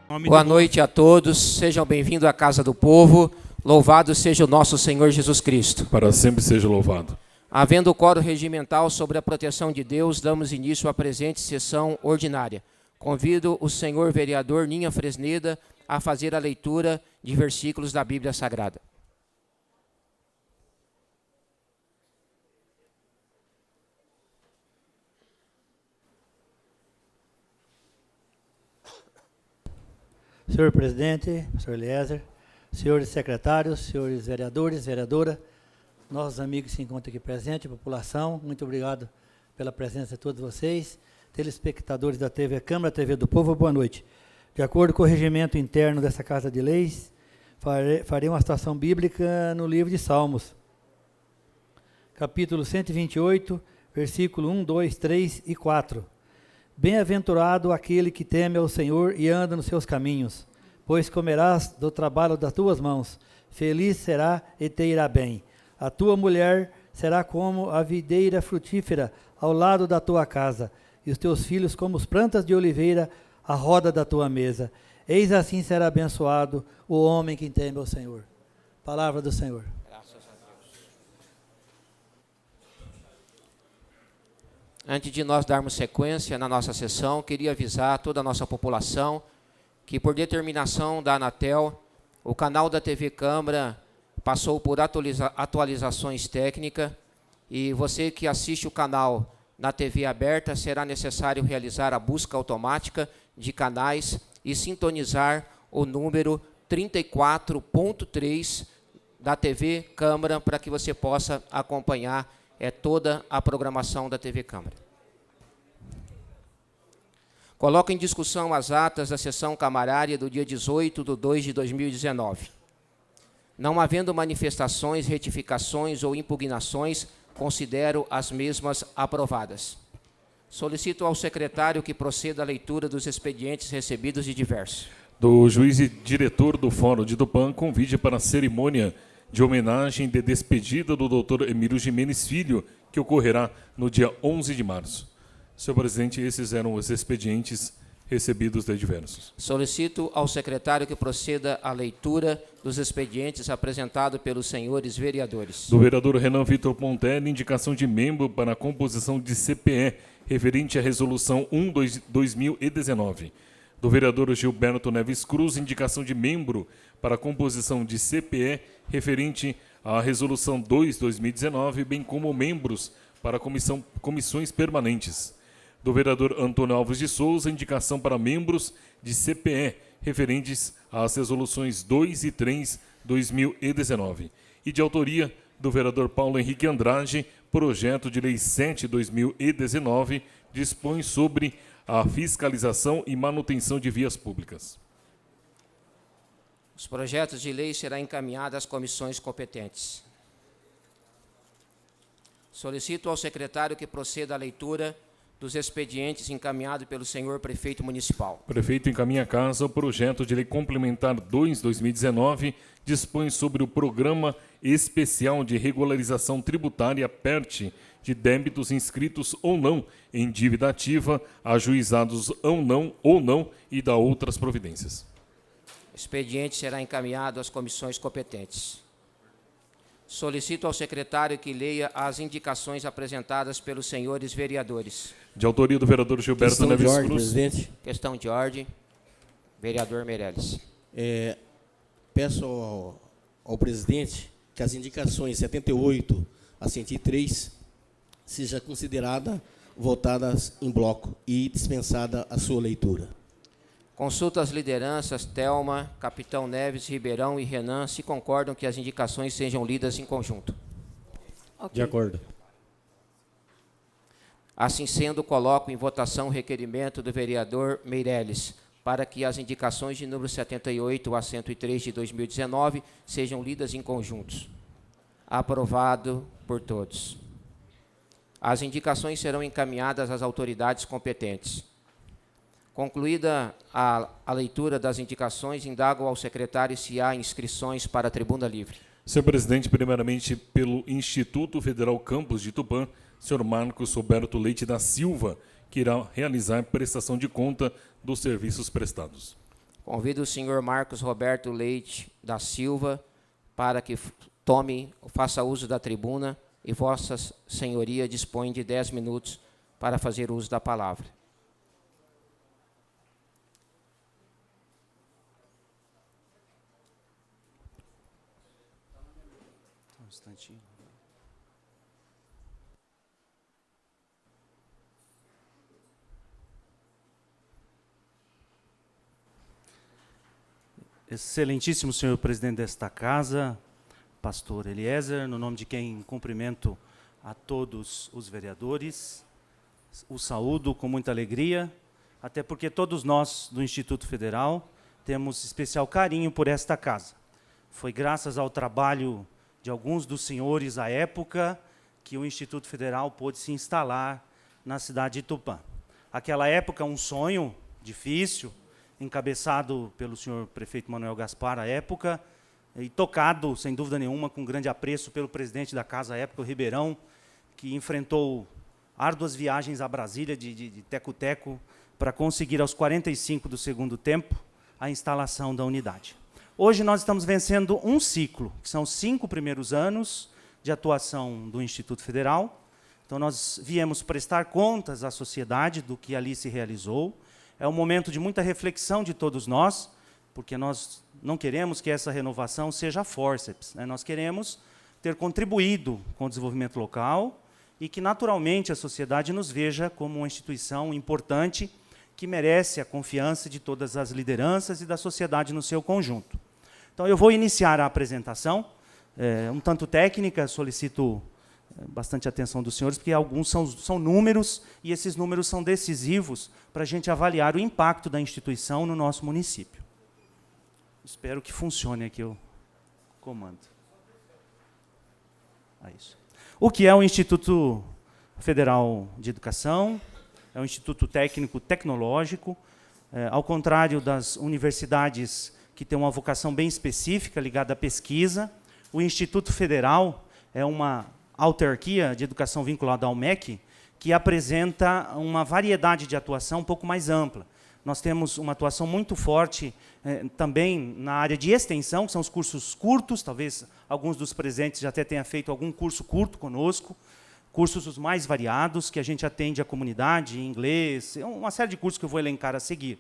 Boa noite a todos, sejam bem-vindos à Casa do Povo, louvado seja o nosso Senhor Jesus Cristo. Para sempre seja louvado. Havendo o coro regimental sobre a proteção de Deus, damos início à presente sessão ordinária. Convido o senhor vereador Ninha Fresneda a fazer a leitura de versículos da Bíblia Sagrada. Senhor presidente, senhor Eliezer, senhores secretários, senhores vereadores, vereadora, nossos amigos que se encontram aqui presentes, população, muito obrigado pela presença de todos vocês, telespectadores da TV Câmara, TV do Povo, boa noite. De acordo com o regimento interno dessa Casa de Leis, farei uma citação bíblica no livro de Salmos, capítulo 128, versículo 1, 2, 3 e 4. Bem-aventurado aquele que teme ao Senhor e anda nos seus caminhos, pois comerás do trabalho das tuas mãos. Feliz será e te irá bem. A tua mulher será como a videira frutífera ao lado da tua casa, e os teus filhos como as plantas de oliveira à roda da tua mesa. Eis assim será abençoado o homem que teme ao Senhor. Palavra do Senhor. Antes de nós darmos sequência na nossa sessão, queria avisar toda a nossa população que, por determinação da Anatel, o canal da TV Câmara passou por atualizações técnicas e você que assiste o canal na TV aberta, será necessário realizar a busca automática de canais e sintonizar o número 34.3 da TV Câmara para que você possa acompanhar toda a programação da TV Câmara. Coloco em discussão as atas da sessão camarária do dia 18/2/2019. Não havendo manifestações, retificações ou impugnações, considero as mesmas aprovadas. Solicito ao secretário que proceda à leitura dos expedientes recebidos de diversos. Do juiz e diretor do Fórum de Tupã, convide para a cerimônia de homenagem de despedida do Dr. Emílio Jimenez Filho, que ocorrerá no dia 11 de março. Senhor presidente, esses eram os expedientes recebidos de diversos. Solicito ao secretário que proceda à leitura dos expedientes apresentados pelos senhores vereadores. Do vereador Renan Vitor Pontelli, indicação de membro para a composição de CPE, referente à resolução 1/2019. Do vereador Gilberto Neves Cruz, indicação de membro para a composição de CPE, referente à resolução 2/2019, bem como membros para comissões permanentes. Do vereador Antônio Alves de Souza, indicação para membros de CPE, referentes às resoluções 2 e 3/2019. E de autoria do vereador Paulo Henrique Andrade, projeto de lei 7/2019, dispõe sobre a fiscalização e manutenção de vias públicas. Os projetos de lei serão encaminhados às comissões competentes. Solicito ao secretário que proceda à leitura dos expedientes encaminhados pelo senhor prefeito municipal. Prefeito encaminha a casa o projeto de lei complementar 2/2019, dispõe sobre o Programa Especial de Regularização Tributária PERT, de débitos inscritos ou não em dívida ativa, ajuizados ou não e da outras providências. O expediente será encaminhado às comissões competentes. Solicito ao secretário que leia as indicações apresentadas pelos senhores vereadores. De autoria do vereador Gilberto Neves Cruz. Presidente. Questão de ordem, vereador Meirelles. Peço ao presidente que as indicações 78 a 103 seja considerada votadas em bloco e dispensada a sua leitura. Consulta as lideranças, Thelma, Capitão Neves, Ribeirão e Renan, se concordam que as indicações sejam lidas em conjunto. Okay. De acordo. Assim sendo, coloco em votação o requerimento do vereador Meirelles para que as indicações de número 78 a 103 de 2019 sejam lidas em conjuntos. Aprovado por todos. As indicações serão encaminhadas às autoridades competentes. Concluída a leitura das indicações, indago ao secretário se há inscrições para a tribuna livre. Senhor presidente, primeiramente pelo Instituto Federal Campus de Tupã, senhor Marcos Roberto Leite da Silva, que irá realizar prestação de conta dos serviços prestados. Convido o senhor Marcos Roberto Leite da Silva para que faça uso da tribuna, e Vossa Senhoria dispõe de 10 minutos para fazer uso da palavra. Um instantinho. Excelentíssimo senhor presidente desta casa, pastor Eliezer, no nome de quem cumprimento a todos os vereadores, o saúdo com muita alegria, até porque todos nós do Instituto Federal temos especial carinho por esta casa. Foi graças ao trabalho de alguns dos senhores à época que o Instituto Federal pôde se instalar na cidade de Tupã. Aquela época, um sonho difícil, encabeçado pelo senhor prefeito Manuel Gaspar à época, e tocado, sem dúvida nenhuma, com grande apreço pelo presidente da casa à época, o Ribeirão, que enfrentou árduas viagens a Brasília de teco-teco para conseguir, aos 45 do segundo tempo, a instalação da unidade. Hoje nós estamos vencendo um ciclo, que são os 5 primeiros anos de atuação do Instituto Federal. Então, nós viemos prestar contas à sociedade do que ali se realizou. É um momento de muita reflexão de todos nós, porque nós não queremos que essa renovação seja fórceps, né? Nós queremos ter contribuído com o desenvolvimento local e que, naturalmente, a sociedade nos veja como uma instituição importante que merece a confiança de todas as lideranças e da sociedade no seu conjunto. Então, eu vou iniciar a apresentação, um tanto técnica, solicito bastante atenção dos senhores, porque alguns são números, e esses números são decisivos para a gente avaliar o impacto da instituição no nosso município. Espero que funcione aqui o comando. É isso. O que é o Instituto Federal de Educação? É um instituto técnico-tecnológico, ao contrário das universidades que têm uma vocação bem específica ligada à pesquisa. O Instituto Federal é uma autarquia de educação vinculada ao MEC, que apresenta uma variedade de atuação um pouco mais ampla. Nós temos uma atuação muito forte também na área de extensão, que são os cursos curtos, talvez alguns dos presentes já até tenham feito algum curso curto conosco, cursos os mais variados, que a gente atende a comunidade, inglês, uma série de cursos que eu vou elencar a seguir.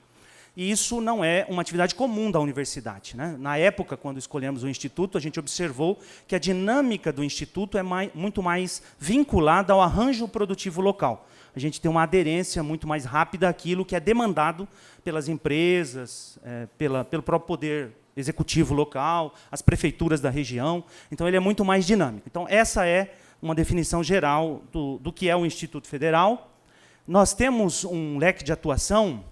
E isso não é uma atividade comum da universidade, né? Na época, quando escolhemos o Instituto, a gente observou que a dinâmica do Instituto é muito mais vinculada ao arranjo produtivo local. A gente tem uma aderência muito mais rápida àquilo que é demandado pelas empresas, pelo próprio poder executivo local, as prefeituras da região. Então, ele é muito mais dinâmico. Então, essa é uma definição geral do que é o Instituto Federal. Nós temos um leque de atuação.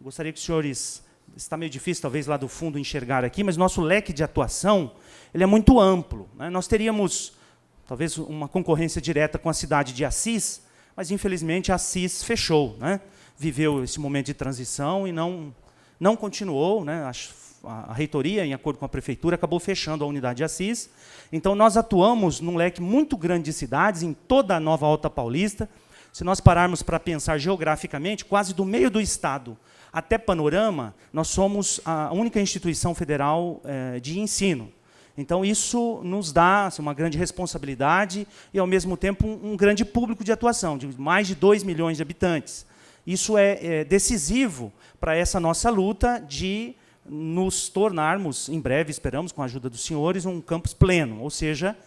Gostaria que os senhores, está meio difícil talvez lá do fundo enxergar aqui, mas nosso leque de atuação ele é muito amplo, né? Nós teríamos talvez uma concorrência direta com a cidade de Assis, mas infelizmente Assis fechou, né? Viveu esse momento de transição e não continuou, né? A reitoria, em acordo com a prefeitura, acabou fechando a unidade de Assis. Então, nós atuamos num leque muito grande de cidades, em toda a Nova Alta Paulista. Se nós pararmos para pensar geograficamente, quase do meio do estado até Panorama, nós somos a única instituição federal de ensino. Então, isso nos dá uma grande responsabilidade e, ao mesmo tempo, um grande público de atuação, de mais de 2 milhões de habitantes. Isso é decisivo para essa nossa luta de nos tornarmos, em breve, esperamos, com a ajuda dos senhores, um campus pleno, ou seja,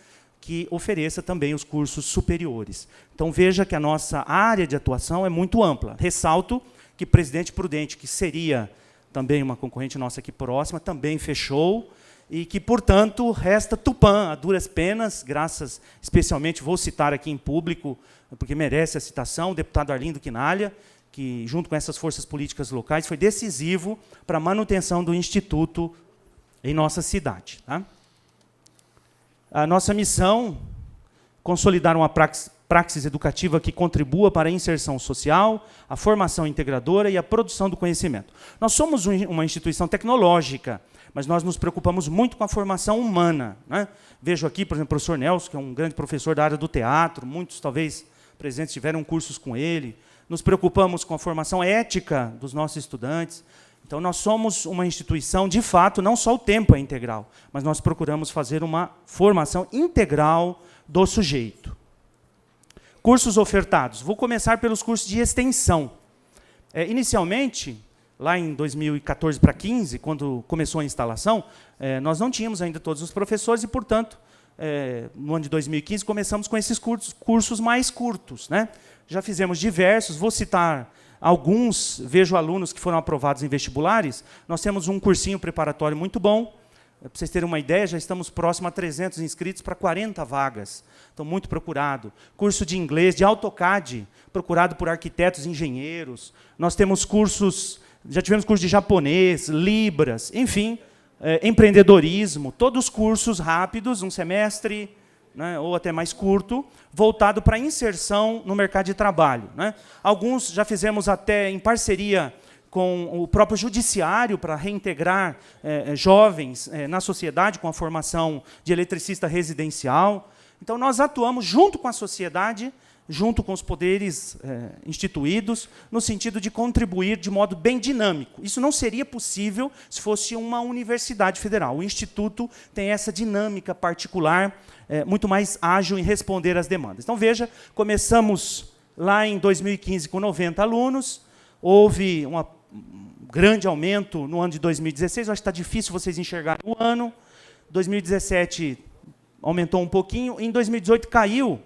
que ofereça também os cursos superiores. Então, veja que a nossa área de atuação é muito ampla. Ressalto que Presidente Prudente, que seria também uma concorrente nossa aqui próxima, também fechou, e que, portanto, resta Tupã, a duras penas, graças, especialmente, vou citar aqui em público, porque merece a citação, o deputado Arlindo Quinalha, que, junto com essas forças políticas locais, foi decisivo para a manutenção do Instituto em nossa cidade. Tá? A nossa missão, consolidar uma praxis educativa que contribua para a inserção social, a formação integradora e a produção do conhecimento. Nós somos uma instituição tecnológica, mas nós nos preocupamos muito com a formação humana, né? Vejo aqui, por exemplo, o professor Nelson, que é um grande professor da área do teatro, muitos, talvez, presentes tiveram cursos com ele. Nos preocupamos com a formação ética dos nossos estudantes. Então, nós somos uma instituição, de fato, não só o tempo é integral, mas nós procuramos fazer uma formação integral do sujeito. Cursos ofertados. Vou começar pelos cursos de extensão. Inicialmente, lá em 2014 para 2015, quando começou a instalação, nós não tínhamos ainda todos os professores e, portanto, no ano de 2015, começamos com esses cursos mais curtos, né? Já fizemos diversos, vou citar alguns, vejo alunos que foram aprovados em vestibulares. Nós temos um cursinho preparatório muito bom. Para vocês terem uma ideia, já estamos próximos a 300 inscritos para 40 vagas. Então, muito procurado. Curso de inglês, de AutoCAD, procurado por arquitetos e engenheiros. Nós temos cursos, já tivemos curso de japonês, Libras, enfim, empreendedorismo, todos cursos rápidos, um semestre, né, ou até mais curto, voltado para a inserção no mercado de trabalho, né? Alguns já fizemos até em parceria com o próprio judiciário para reintegrar jovens na sociedade com a formação de eletricista residencial. Então, nós atuamos junto com a sociedade, junto com os poderes instituídos, no sentido de contribuir de modo bem dinâmico. Isso não seria possível se fosse uma universidade federal. O Instituto tem essa dinâmica particular, muito mais ágil em responder às demandas. Então, veja, começamos lá em 2015 com 90 alunos, houve um grande aumento no ano de 2016, acho que está difícil vocês enxergarem o ano. 2017 aumentou um pouquinho, em 2018 caiu,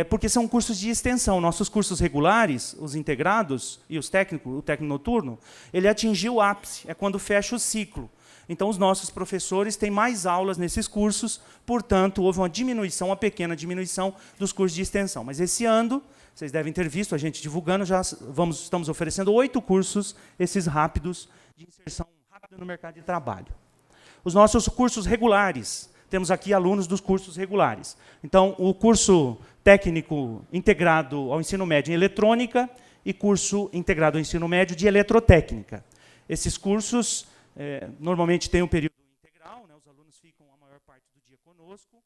porque são cursos de extensão. Nossos cursos regulares, os integrados e os técnicos, o técnico noturno, ele atingiu o ápice, é quando fecha o ciclo. Então, os nossos professores têm mais aulas nesses cursos, portanto, houve uma diminuição, uma pequena diminuição dos cursos de extensão. Mas esse ano, vocês devem ter visto a gente divulgando, já estamos oferecendo 8 cursos, esses rápidos, de inserção rápida no mercado de trabalho. Os nossos cursos regulares, temos aqui alunos dos cursos regulares. Então, o curso técnico integrado ao ensino médio em eletrônica e curso integrado ao ensino médio de eletrotécnica. Esses cursos normalmente têm um período integral, né? Os alunos ficam a maior parte do dia conosco.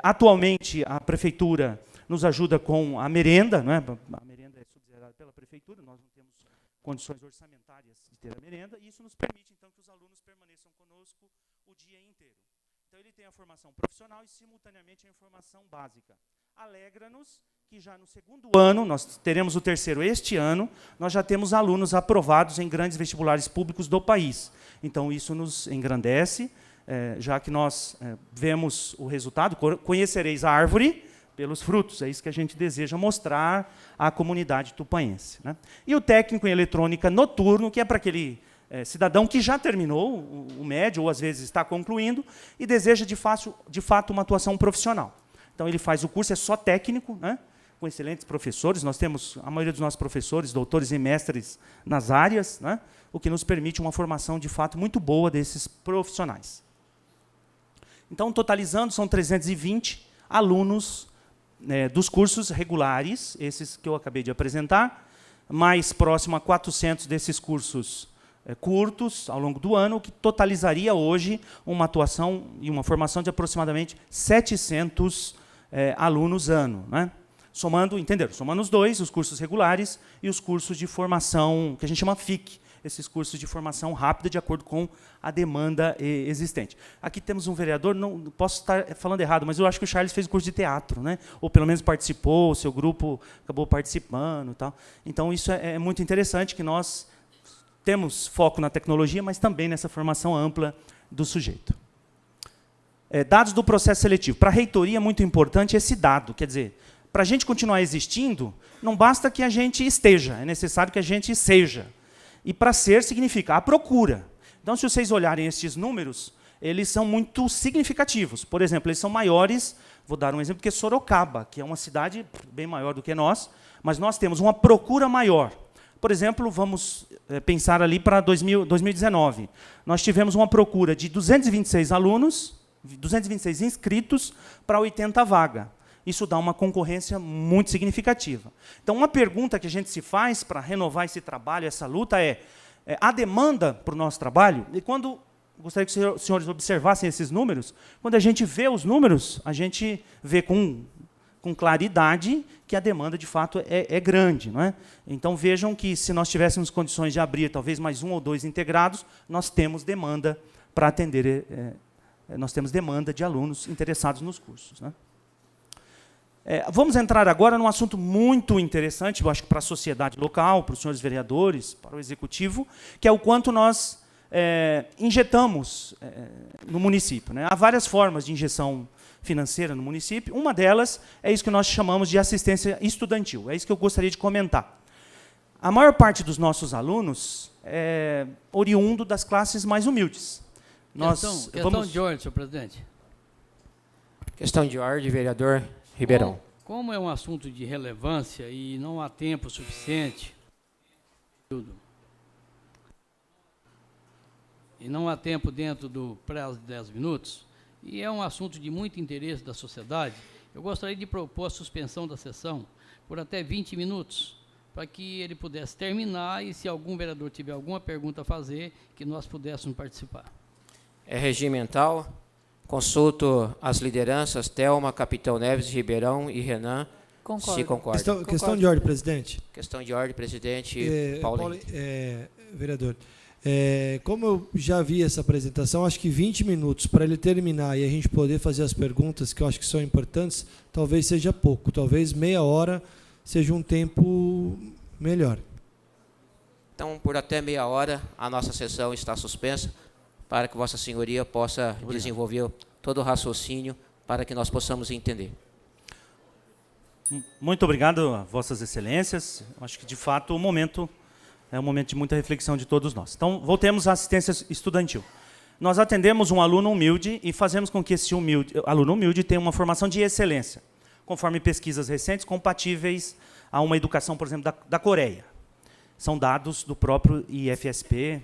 Atualmente, a prefeitura nos ajuda com a merenda, né? A merenda é subsidiada pela prefeitura, nós não temos condições orçamentárias de ter a merenda, e isso nos permite, então, que os alunos permaneçam conosco o dia inteiro. Então, ele tem a formação profissional e, simultaneamente, a formação básica. Alegra-nos que já no segundo ano, nós teremos o terceiro este ano, nós já temos alunos aprovados em grandes vestibulares públicos do país. Então, isso nos engrandece, já que nós vemos o resultado, conhecereis a árvore pelos frutos, é isso que a gente deseja mostrar à comunidade tupanhense, né? E o técnico em eletrônica noturno, que é para aquele cidadão que já terminou o médio, ou às vezes está concluindo, e deseja, de fato, uma atuação profissional. Então, ele faz o curso, é só técnico, né? Com excelentes professores. Nós temos a maioria dos nossos professores, doutores e mestres nas áreas, né? O que nos permite uma formação, de fato, muito boa desses profissionais. Então, totalizando, são 320 alunos dos cursos regulares, esses que eu acabei de apresentar, mais próximo a 400 desses cursos curtos ao longo do ano, o que totalizaria hoje uma atuação e uma formação de aproximadamente 700 alunos ano, né? Somando, entenderam? Somando os dois, os cursos regulares e os cursos de formação, que a gente chama FIC, esses cursos de formação rápida, de acordo com a demanda existente. Aqui temos um vereador, não posso estar falando errado, mas eu acho que o Charles fez o curso de teatro, né? Ou pelo menos participou, o seu grupo acabou participando, tal. Então, isso é muito interessante, que nós temos foco na tecnologia, mas também nessa formação ampla do sujeito. Dados do processo seletivo. Para a reitoria é muito importante esse dado, quer dizer, para a gente continuar existindo, não basta que a gente esteja, é necessário que a gente seja. E para ser significa a procura. Então, se vocês olharem estes números, eles são muito significativos. Por exemplo, eles são maiores, vou dar um exemplo, que Sorocaba, que é uma cidade bem maior do que nós, mas nós temos uma procura maior. Por exemplo, vamos pensar ali para 2019. Nós tivemos uma procura de 226 alunos, 226 inscritos para 80 vagas. Isso dá uma concorrência muito significativa. Então, uma pergunta que a gente se faz para renovar esse trabalho, essa luta, a demanda para o nosso trabalho, e quando, gostaria que os senhores observassem esses números, quando a gente vê os números, a gente vê com com claridade que a demanda, de fato, é grande. Não é? Então, vejam que, se nós tivéssemos condições de abrir talvez mais 1 ou 2 integrados, nós temos demanda para atender, nós temos demanda de alunos interessados nos cursos. Né? Vamos entrar agora num assunto muito interessante, eu acho que para a sociedade local, para os senhores vereadores, para o executivo, que é o quanto nós injetamos no município. Né? Há várias formas de injeção financeira no município. Uma delas é isso que nós chamamos de assistência estudantil. É isso que eu gostaria de comentar. A maior parte dos nossos alunos é oriundo das classes mais humildes. Questão de ordem, senhor presidente. Questão de ordem, vereador Ribeirão. Como é um assunto de relevância e não há tempo suficiente, e não há tempo dentro do prazo de 10 minutos, e é um assunto de muito interesse da sociedade, eu gostaria de propor a suspensão da sessão por até 20 minutos, para que ele pudesse terminar e, se algum vereador tiver alguma pergunta a fazer, que nós pudéssemos participar. É regimental. Consulto as lideranças, Thelma, Capitão Neves, Ribeirão e Renan. Concordo. Se concordam. Questão de ordem, presidente. Questão de ordem, presidente Paulo. Vereador, como eu já vi essa apresentação, acho que 20 minutos para ele terminar e a gente poder fazer as perguntas, que eu acho que são importantes, talvez seja pouco. Talvez meia hora seja um tempo melhor. Então, por até meia hora, a nossa sessão está suspensa, para que Vossa Senhoria possa desenvolver todo o raciocínio para que nós possamos entender. Muito obrigado a Vossas Excelências. Acho que, de fato, o momento é um momento de muita reflexão de todos nós. Então, voltemos à assistência estudantil. Nós atendemos um aluno humilde e fazemos com que esse aluno humilde tenha uma formação de excelência, conforme pesquisas recentes compatíveis a uma educação, por exemplo, da Coreia. São dados do próprio IFSP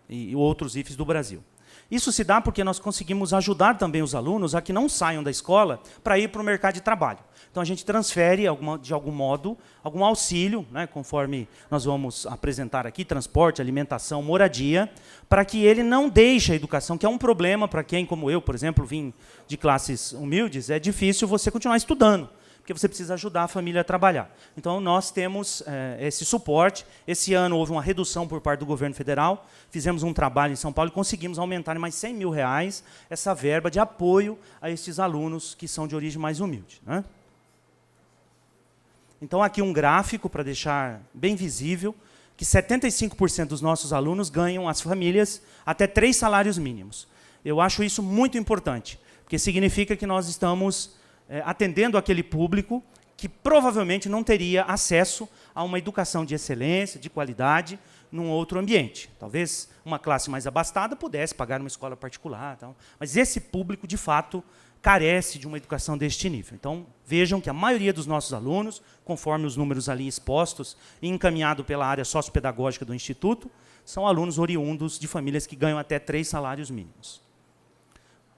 e outros IFES do Brasil. Isso se dá porque nós conseguimos ajudar também os alunos a que não saiam da escola para ir para o mercado de trabalho. Então, a gente transfere, de algum modo, algum auxílio, né, conforme nós vamos apresentar aqui, transporte, alimentação, moradia, para que ele não deixe a educação, que é um problema para quem, como eu, por exemplo, vim de classes humildes, é difícil você continuar estudando, porque você precisa ajudar a família a trabalhar. Então, nós temos esse suporte. Esse ano houve uma redução por parte do governo federal, fizemos um trabalho em São Paulo e conseguimos aumentar em mais R$100 mil essa verba de apoio a esses alunos que são de origem mais humilde. Né? Então, aqui um gráfico para deixar bem visível que 75% dos nossos alunos ganham, as famílias, até 3 salários mínimos. Eu acho isso muito importante, porque significa que nós estamos atendendo aquele público que provavelmente não teria acesso a uma educação de excelência, de qualidade, num outro ambiente. Talvez uma classe mais abastada pudesse pagar uma escola particular, tal, mas esse público, de fato, carece de uma educação deste nível. Então, vejam que a maioria dos nossos alunos, conforme os números ali expostos e encaminhado pela área sociopedagógica do Instituto, são alunos oriundos de famílias que ganham até 3 salários mínimos.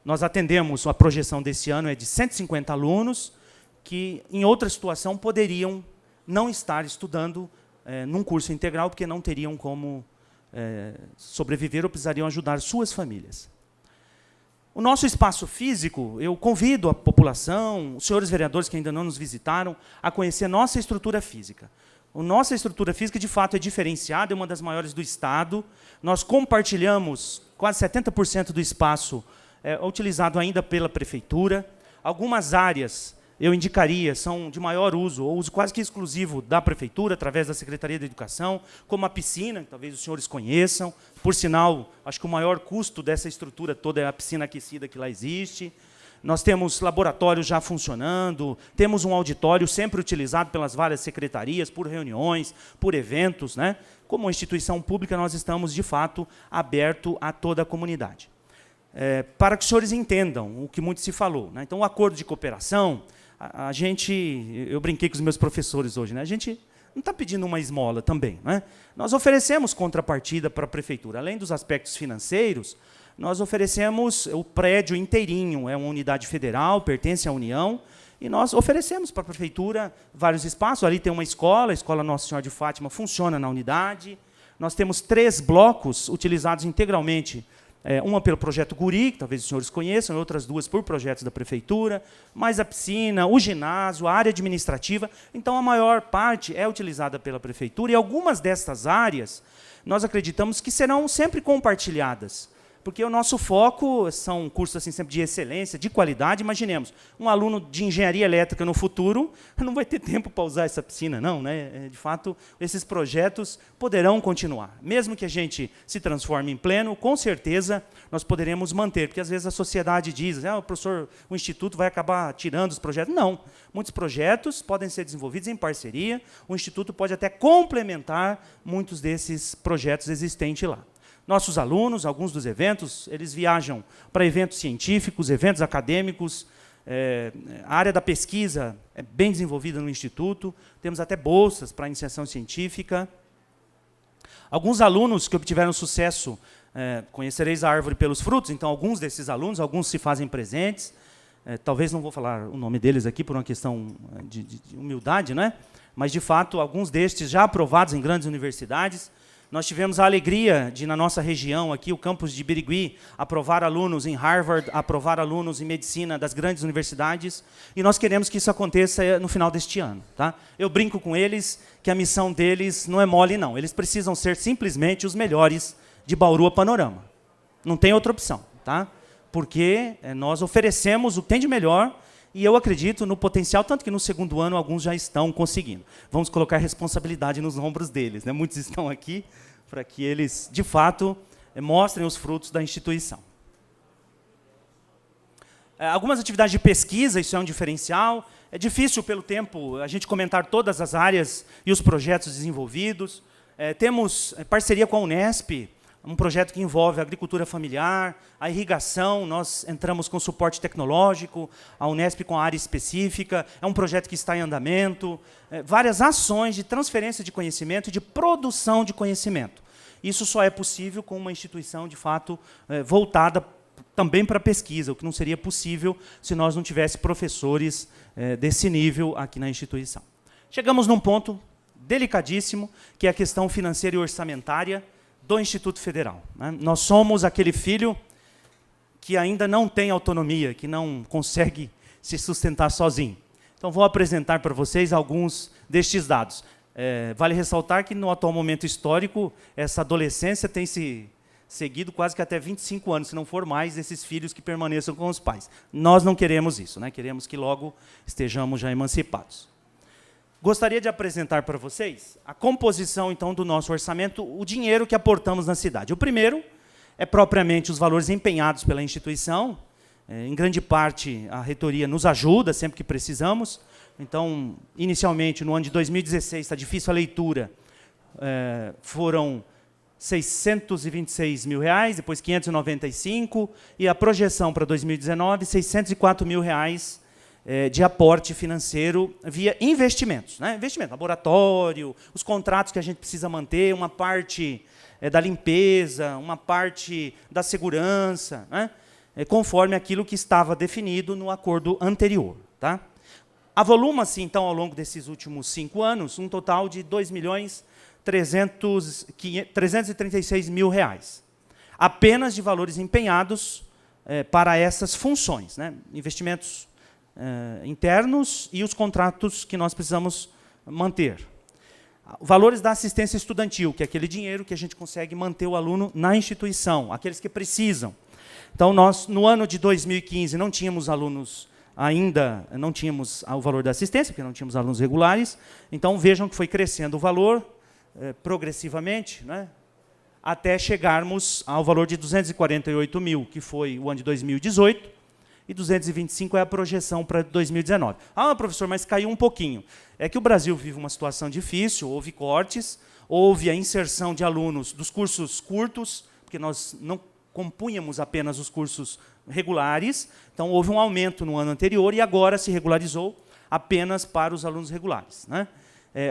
Nós atendemos, a projeção desse ano é de 150 alunos que, em outra situação, poderiam não estar estudando num curso integral, porque não teriam como sobreviver ou precisariam ajudar suas famílias. O nosso espaço físico, eu convido a população, os senhores vereadores que ainda não nos visitaram, a conhecer nossa estrutura física. A nossa estrutura física, de fato, é diferenciada, é uma das maiores do Estado. Nós compartilhamos quase 70% do espaço utilizado ainda pela prefeitura. Algumas áreas, eu indicaria, são de maior uso, ou uso quase que exclusivo da prefeitura, através da Secretaria da Educação, como a piscina, que talvez os senhores conheçam. Por sinal, acho que o maior custo dessa estrutura toda é a piscina aquecida que lá existe. Nós temos laboratórios já funcionando, temos um auditório sempre utilizado pelas várias secretarias, por reuniões, por eventos. Né? Como instituição pública, nós estamos, de fato, abertos a toda a comunidade. Para que os senhores entendam o que muito se falou. Né? Então, o acordo de cooperação, eu brinquei com os meus professores hoje, né? A gente não está pedindo uma esmola também. Né? Nós oferecemos contrapartida para a prefeitura. Além dos aspectos financeiros, nós oferecemos o prédio inteirinho, é uma unidade federal, pertence à União, e nós oferecemos para a prefeitura vários espaços. Ali tem uma escola, a Escola Nossa Senhora de Fátima funciona na unidade. Nós temos 3 blocos utilizados integralmente Uma pelo projeto Guri, que talvez os senhores conheçam, e outras 2 por projetos da prefeitura, mais a piscina, o ginásio, a área administrativa. Então, a maior parte é utilizada pela prefeitura, e algumas dessas áreas nós acreditamos que serão sempre compartilhadas, porque o nosso foco são cursos assim, sempre de excelência, de qualidade. Imaginemos, um aluno de engenharia elétrica no futuro não vai ter tempo para usar essa piscina, não, né? De fato, esses projetos poderão continuar. Mesmo que a gente se transforme em pleno, com certeza nós poderemos manter, porque às vezes a sociedade diz, o Instituto vai acabar tirando os projetos. Não, muitos projetos podem ser desenvolvidos em parceria, o Instituto pode até complementar muitos desses projetos existentes lá. Nossos alunos, alguns dos eventos, eles viajam para eventos científicos, eventos acadêmicos. A área da pesquisa é bem desenvolvida no Instituto. Temos até bolsas para iniciação científica. Alguns alunos que obtiveram sucesso, conhecereis a árvore pelos frutos, então alguns desses alunos, alguns se fazem presentes. Talvez não vou falar o nome deles aqui por uma questão de humildade, né? Mas, de fato, alguns destes já aprovados em grandes universidades. Nós tivemos a alegria de, na nossa região, aqui, o campus de Birigui, aprovar alunos em Harvard, aprovar alunos em medicina das grandes universidades, e nós queremos que isso aconteça no final deste ano. Tá? Eu brinco com eles que a missão deles não é mole, não. Eles precisam ser simplesmente os melhores de Bauru a Panorama. Não tem outra opção. Tá? Porque nós oferecemos o que tem de melhor, e eu acredito no potencial, tanto que no segundo ano alguns já estão conseguindo. Vamos colocar responsabilidade nos ombros deles, né? Muitos estão aqui para que eles, de fato, mostrem os frutos da instituição. Algumas atividades de pesquisa, isso é um diferencial. É difícil, pelo tempo, a gente comentar todas as áreas e os projetos desenvolvidos. Temos parceria com a Unesp, um projeto que envolve a agricultura familiar, a irrigação, nós entramos com suporte tecnológico, a Unesp com a área específica, é um projeto que está em andamento, várias ações de transferência de conhecimento e de produção de conhecimento. Isso só é possível com uma instituição, de fato, voltada também para a pesquisa, o que não seria possível se nós não tivéssemos professores desse nível aqui na instituição. Chegamos num ponto delicadíssimo, que é a questão financeira e orçamentária do Instituto Federal. Né? Nós somos aquele filho que ainda não tem autonomia, que não consegue se sustentar sozinho. Então, vou apresentar para vocês alguns destes dados. Vale ressaltar que, no atual momento histórico, essa adolescência tem se seguido quase que até 25 anos, se não for mais, esses filhos que permaneçam com os pais. Nós não queremos isso, né? Queremos que logo estejamos já emancipados. Gostaria de apresentar para vocês a composição, então, do nosso orçamento, o dinheiro que aportamos na cidade. O primeiro é propriamente os valores empenhados pela instituição. Em grande parte, a reitoria nos ajuda sempre que precisamos. Então, inicialmente, no ano de 2016, está difícil a leitura, foram R$626 mil, depois 595, e a projeção para 2019, R$604 mil de aporte financeiro via investimentos. Né? Investimento, laboratório, os contratos que a gente precisa manter, uma parte da limpeza, uma parte da segurança, né? Conforme aquilo que estava definido no acordo anterior. Tá? Avoluma-se, então, ao longo desses últimos 5 anos, um total de R$336 mil, apenas de valores empenhados para essas funções, né? Investimentos internos e os contratos que nós precisamos manter. Valores da assistência estudantil, que é aquele dinheiro que a gente consegue manter o aluno na instituição, aqueles que precisam. Então, nós, no ano de 2015, não tínhamos alunos ainda, não tínhamos o valor da assistência, porque não tínhamos alunos regulares. Então, vejam que foi crescendo o valor progressivamente, né, até chegarmos ao valor de R$248 mil, que foi o ano de 2018, e 225 é a projeção para 2019. Ah, professor, mas caiu um pouquinho. É que o Brasil vive uma situação difícil, houve cortes, houve a inserção de alunos dos cursos curtos, porque nós não compunhamos apenas os cursos regulares, então houve um aumento no ano anterior e agora se regularizou apenas para os alunos regulares. Né?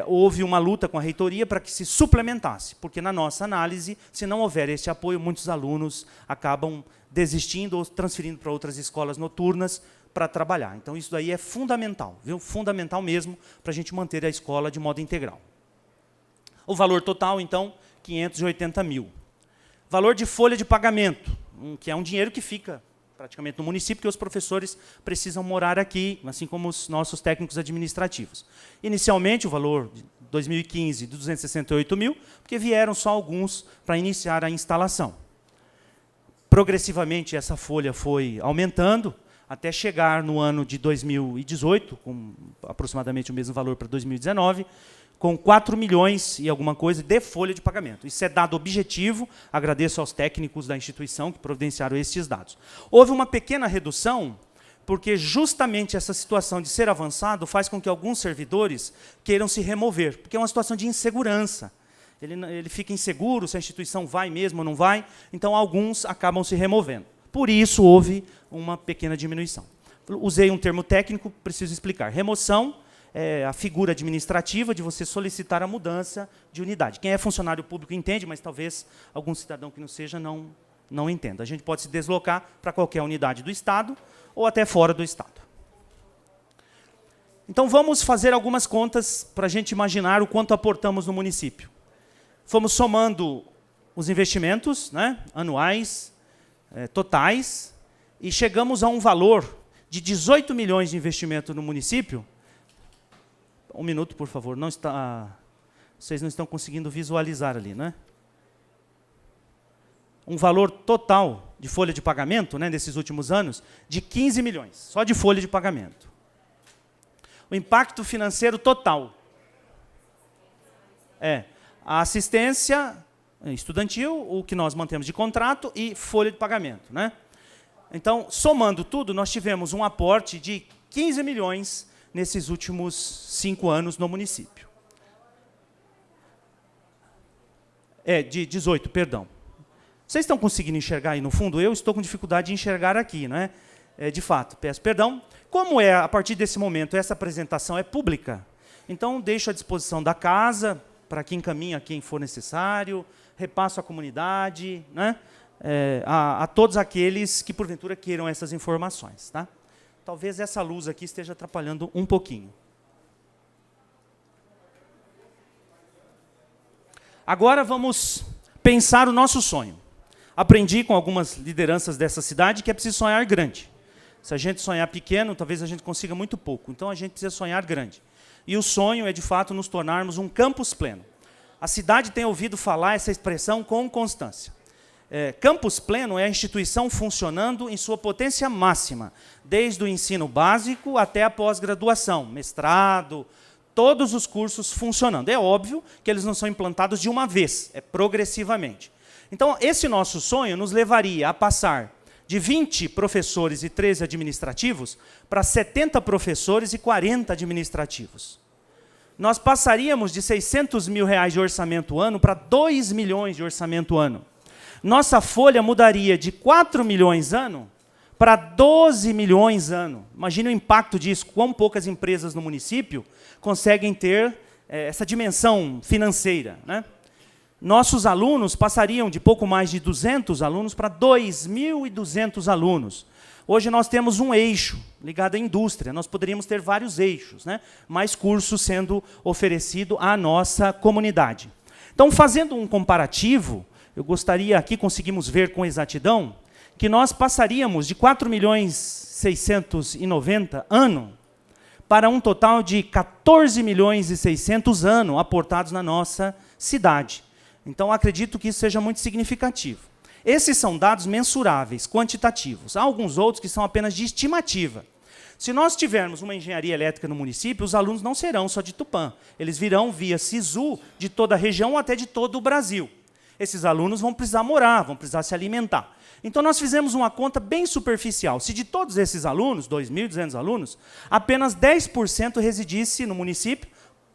Houve uma luta com a reitoria para que se suplementasse, porque, na nossa análise, se não houver este apoio, muitos alunos acabam desistindo ou transferindo para outras escolas noturnas para trabalhar. Então, isso daí é fundamental, viu? Fundamental mesmo para a gente manter a escola de modo integral. O valor total, então, 580 mil. Valor de folha de pagamento, que é um dinheiro que fica praticamente no município, porque os professores precisam morar aqui, assim como os nossos técnicos administrativos. Inicialmente, o valor de 2015 de 268 mil, porque vieram só alguns para iniciar a instalação. Progressivamente, essa folha foi aumentando, até chegar no ano de 2018, com aproximadamente o mesmo valor para 2019, com 4 milhões e alguma coisa de folha de pagamento. Isso é dado objetivo, agradeço aos técnicos da instituição que providenciaram estes dados. Houve uma pequena redução, porque justamente essa situação de ser avançado faz com que alguns servidores queiram se remover, porque é uma situação de insegurança. Ele fica inseguro se a instituição vai mesmo ou não vai, então alguns acabam se removendo. Por isso houve uma pequena diminuição. Usei um termo técnico, preciso explicar. Remoção é a figura administrativa de você solicitar a mudança de unidade. Quem é funcionário público entende, mas talvez algum cidadão que não seja não entenda. A gente pode se deslocar para qualquer unidade do Estado ou até fora do Estado. Então, vamos fazer algumas contas para a gente imaginar o quanto aportamos no município. Fomos somando os investimentos, né, anuais, totais, e chegamos a um valor de 18 milhões de investimento no município. Um minuto, por favor. Vocês não estão conseguindo visualizar ali, né? Um valor total de folha de pagamento, né, nesses últimos anos, de 15 milhões, só de folha de pagamento. O impacto financeiro total é a assistência estudantil, o que nós mantemos de contrato, e folha de pagamento, né? Então, somando tudo, nós tivemos um aporte de 15 milhões nesses últimos 5 anos no município. De 18, perdão. Vocês estão conseguindo enxergar aí no fundo? Eu estou com dificuldade de enxergar aqui, né? De fato, peço perdão. Como a partir desse momento, essa apresentação é pública, então deixo à disposição da casa, para que encaminhe a quem for necessário, repasso à comunidade, né? A todos aqueles que, porventura, queiram essas informações. Tá? Talvez essa luz aqui esteja atrapalhando um pouquinho. Agora vamos pensar o nosso sonho. Aprendi com algumas lideranças dessa cidade que é preciso sonhar grande. Se a gente sonhar pequeno, talvez a gente consiga muito pouco. Então, a gente precisa sonhar grande. E o sonho é, de fato, nos tornarmos um campus pleno. A cidade tem ouvido falar essa expressão com constância. Campus pleno é a instituição funcionando em sua potência máxima, desde o ensino básico até a pós-graduação, mestrado, todos os cursos funcionando. É óbvio que eles não são implantados de uma vez, é progressivamente. Então, esse nosso sonho nos levaria a passar de 20 professores e 13 administrativos para 70 professores e 40 administrativos. Nós passaríamos de 600 mil reais de orçamento ano para 2 milhões de orçamento ano. Nossa folha mudaria de 4 milhões ano para 12 milhões ano. Imagine o impacto disso, quão poucas empresas no município conseguem ter essa dimensão financeira, né? Nossos alunos passariam de pouco mais de 200 alunos para 2.200 alunos. Hoje nós temos um eixo ligado à indústria, nós poderíamos ter vários eixos, né? Mais cursos sendo oferecidos à nossa comunidade. Então, fazendo um comparativo, eu gostaria, aqui conseguimos ver com exatidão, que nós passaríamos de 4.690.000 ano para um total de 14.600.000 ano aportados na nossa cidade. Então, acredito que isso seja muito significativo. Esses são dados mensuráveis, quantitativos. Há alguns outros que são apenas de estimativa. Se nós tivermos uma engenharia elétrica no município, os alunos não serão só de Tupã. Eles virão via SISU de toda a região ou até de todo o Brasil. Esses alunos vão precisar morar, vão precisar se alimentar. Então, nós fizemos uma conta bem superficial. Se de todos esses alunos, 2.200 alunos, apenas 10% residisse no município,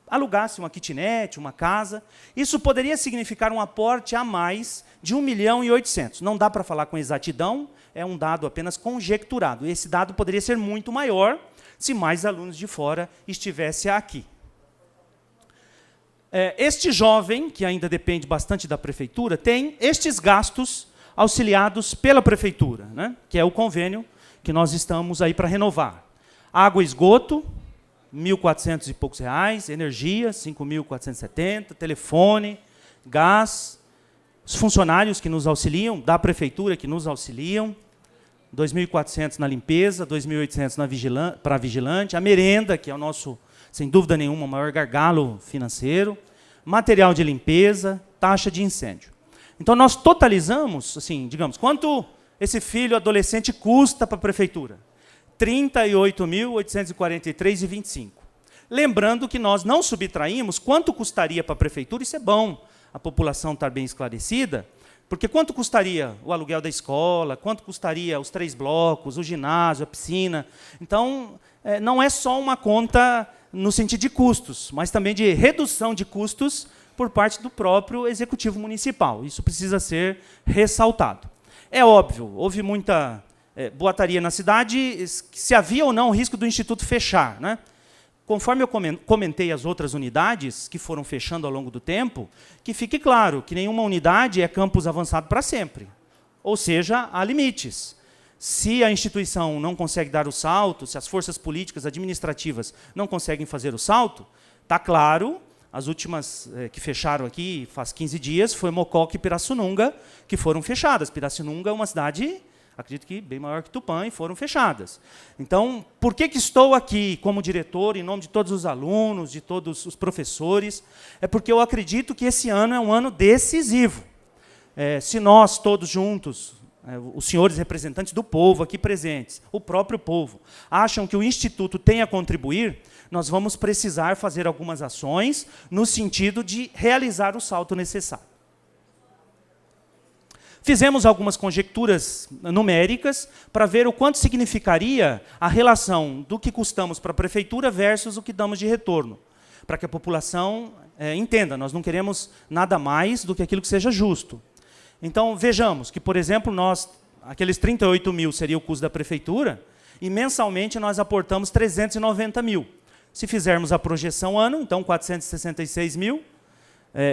alugasse uma kitnet, uma casa, isso poderia significar um aporte a mais de 1.800.000. Não dá para falar com exatidão, é um dado apenas conjecturado. Esse dado poderia ser muito maior se mais alunos de fora estivessem aqui. Este jovem, que ainda depende bastante da prefeitura, tem estes gastos auxiliados pela prefeitura, né? Que é o convênio que nós estamos aí para renovar. Água e esgoto, R$ 1.400 e poucos reais, energia, 5.470, telefone, gás, os funcionários que nos auxiliam, da prefeitura que nos auxiliam, 2.400 na limpeza, 2.800 para vigilante, a merenda, que é o nosso, sem dúvida nenhuma, o maior gargalo financeiro, material de limpeza, taxa de incêndio. Então, nós totalizamos, assim, digamos, quanto esse filho adolescente custa para a prefeitura? R$ 38.843,25. Lembrando que nós não subtraímos quanto custaria para a prefeitura, isso é bom, a população estar bem esclarecida, porque quanto custaria o aluguel da escola, quanto custaria os 3 blocos, o ginásio, a piscina. Então, não é só uma conta no sentido de custos, mas também de redução de custos por parte do próprio Executivo Municipal. Isso precisa ser ressaltado. É óbvio, houve muita boataria na cidade, se havia ou não o risco do Instituto fechar, né? Conforme eu comentei as outras unidades que foram fechando ao longo do tempo, que fique claro que nenhuma unidade é campus avançado para sempre. Ou seja, há limites. Se a instituição não consegue dar o salto, se as forças políticas, administrativas não conseguem fazer o salto, está claro, as últimas que fecharam aqui faz 15 dias, foi Mococa e Pirassununga, que foram fechadas. Pirassununga é uma cidade, acredito que bem maior que Tupã, e foram fechadas. Então, por que estou aqui como diretor, em nome de todos os alunos, de todos os professores? É porque eu acredito que esse ano é um ano decisivo. Se nós, todos juntos, os senhores representantes do povo aqui presentes, o próprio povo, acham que o Instituto tem a contribuir, nós vamos precisar fazer algumas ações no sentido de realizar o salto necessário. Fizemos algumas conjecturas numéricas para ver o quanto significaria a relação do que custamos para a prefeitura versus o que damos de retorno, para que a população entenda, nós não queremos nada mais do que aquilo que seja justo. Então, vejamos que, por exemplo, aqueles 38 mil seria o custo da prefeitura, e mensalmente nós aportamos 390 mil. Se fizermos a projeção ano, então 466 mil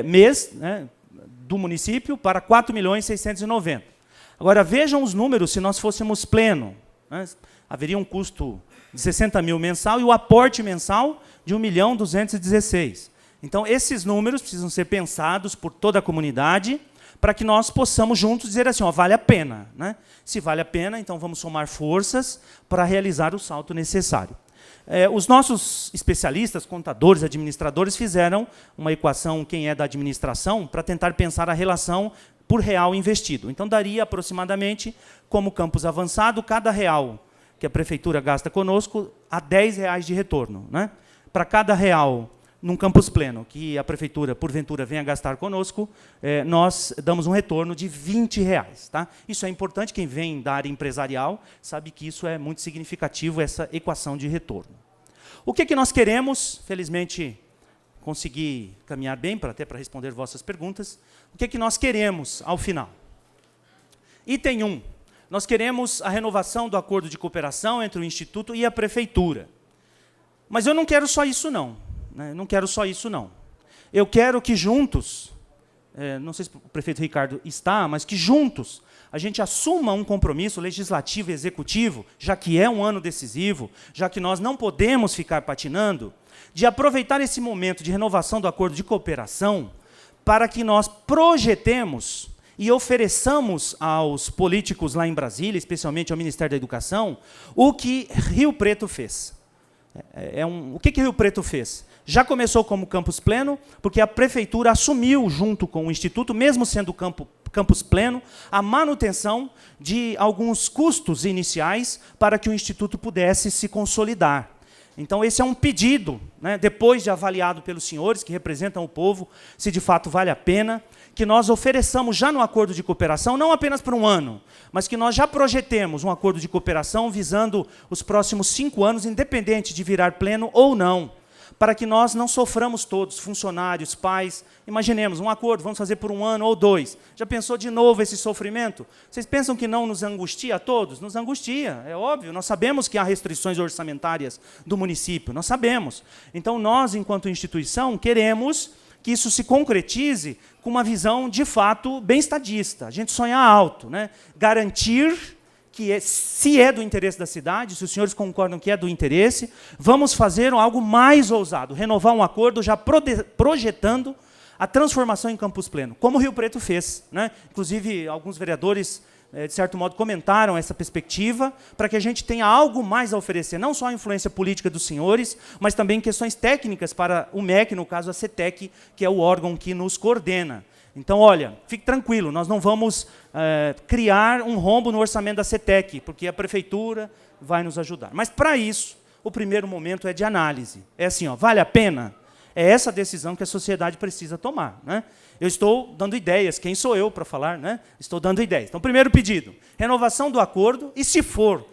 mês, né, do município para 4.690.000. Agora, vejam os números se nós fôssemos pleno. Né? Haveria um custo de 60 mil mensal e o aporte mensal de 1.216.000. Então, esses números precisam ser pensados por toda a comunidade para que nós possamos juntos dizer assim, ó, vale a pena. Né? Se vale a pena, então vamos somar forças para realizar o salto necessário. Os nossos especialistas, contadores, administradores, fizeram uma equação, quem é da administração, para tentar pensar a relação por real investido. Então, daria aproximadamente, como campus avançado, cada real que a prefeitura gasta conosco, a R$10 de retorno. Né? Para cada real num campus pleno que a prefeitura, porventura, venha gastar conosco, nós damos um retorno de R$20. Tá? Isso é importante, quem vem da área empresarial sabe que isso é muito significativo, essa equação de retorno. O que nós queremos? Felizmente, consegui caminhar bem, até para responder vossas perguntas. O que nós queremos ao final? Item 1. Nós queremos a renovação do acordo de cooperação entre o Instituto e a prefeitura. Mas eu não quero só isso, não. Não quero só isso, não. Eu quero que juntos, não sei se o prefeito Ricardo está, mas que juntos a gente assuma um compromisso legislativo e executivo, já que é um ano decisivo, já que nós não podemos ficar patinando, de aproveitar esse momento de renovação do acordo de cooperação para que nós projetemos e ofereçamos aos políticos lá em Brasília, especialmente ao Ministério da Educação, o que Rio Preto fez. O que Rio Preto fez? Já começou como campus pleno, porque a prefeitura assumiu, junto com o Instituto, mesmo sendo campus pleno, a manutenção de alguns custos iniciais para que o Instituto pudesse se consolidar. Então, esse é um pedido, né, depois de avaliado pelos senhores, que representam o povo, se de fato vale a pena, que nós ofereçamos já no acordo de cooperação, não apenas por um ano, mas que nós já projetemos um acordo de cooperação visando os próximos 5 anos, independente de virar pleno ou não, para que nós não soframos todos, funcionários, pais. Imaginemos, um acordo, vamos fazer por 1 ano ou 2. Já pensou de novo esse sofrimento? Vocês pensam que não nos angustia a todos? Nos angustia, é óbvio. Nós sabemos que há restrições orçamentárias do município, nós sabemos. Então, nós, enquanto instituição, queremos que isso se concretize com uma visão, de fato, bem estadista. A gente sonha alto, né? Garantir que, se é do interesse da cidade, se os senhores concordam que é do interesse, vamos fazer algo mais ousado, renovar um acordo já projetando a transformação em Campus Pleno, como Rio Preto fez, né? Inclusive, alguns vereadores, de certo modo, comentaram essa perspectiva para que a gente tenha algo mais a oferecer, não só a influência política dos senhores, mas também questões técnicas para o MEC, no caso a CETEC, que é o órgão que nos coordena. Então, olha, fique tranquilo, nós não vamos criar um rombo no orçamento da CETEC, porque a prefeitura vai nos ajudar. Mas, para isso, o primeiro momento é de análise. É assim, ó, vale a pena? É essa decisão que a sociedade precisa tomar, né? Eu estou dando ideias, quem sou eu para falar, né? Estou dando ideias. Então, primeiro pedido, renovação do acordo, e se for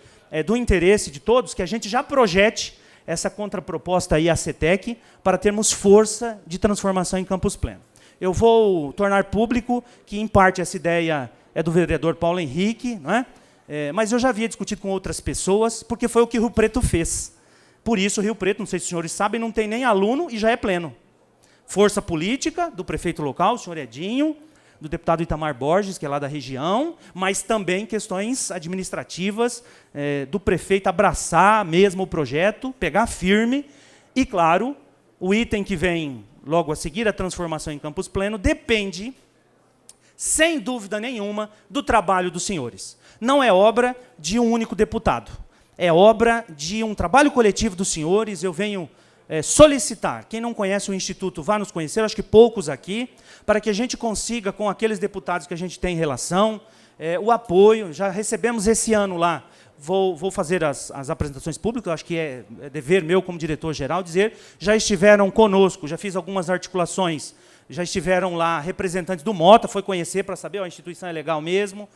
do interesse de todos, que a gente já projete essa contraproposta aí à CETEC para termos força de transformação em Campus Pleno. Eu vou tornar público que, em parte, essa ideia é do vereador Paulo Henrique, não é? Mas eu já havia discutido com outras pessoas, porque foi o que Rio Preto fez. Por isso, Rio Preto, não sei se os senhores sabem, não tem nem aluno e já é pleno. Força política do prefeito local, o senhor Edinho, do deputado Itamar Borges, que é lá da região, mas também questões administrativas do prefeito abraçar mesmo o projeto, pegar firme. E, claro, o item que vem logo a seguir, a transformação em Campus Pleno, depende, sem dúvida nenhuma, do trabalho dos senhores. Não é obra de um único deputado. É obra de um trabalho coletivo dos senhores. Eu venho solicitar, quem não conhece o Instituto, vá nos conhecer, acho que poucos aqui, para que a gente consiga, com aqueles deputados que a gente tem em relação, o apoio. Já recebemos esse ano lá, vou fazer as apresentações públicas, acho que é dever meu como diretor-geral dizer, já estiveram conosco, já fiz algumas articulações, já estiveram lá representantes do Mota, foi conhecer para saber, a instituição é legal mesmo,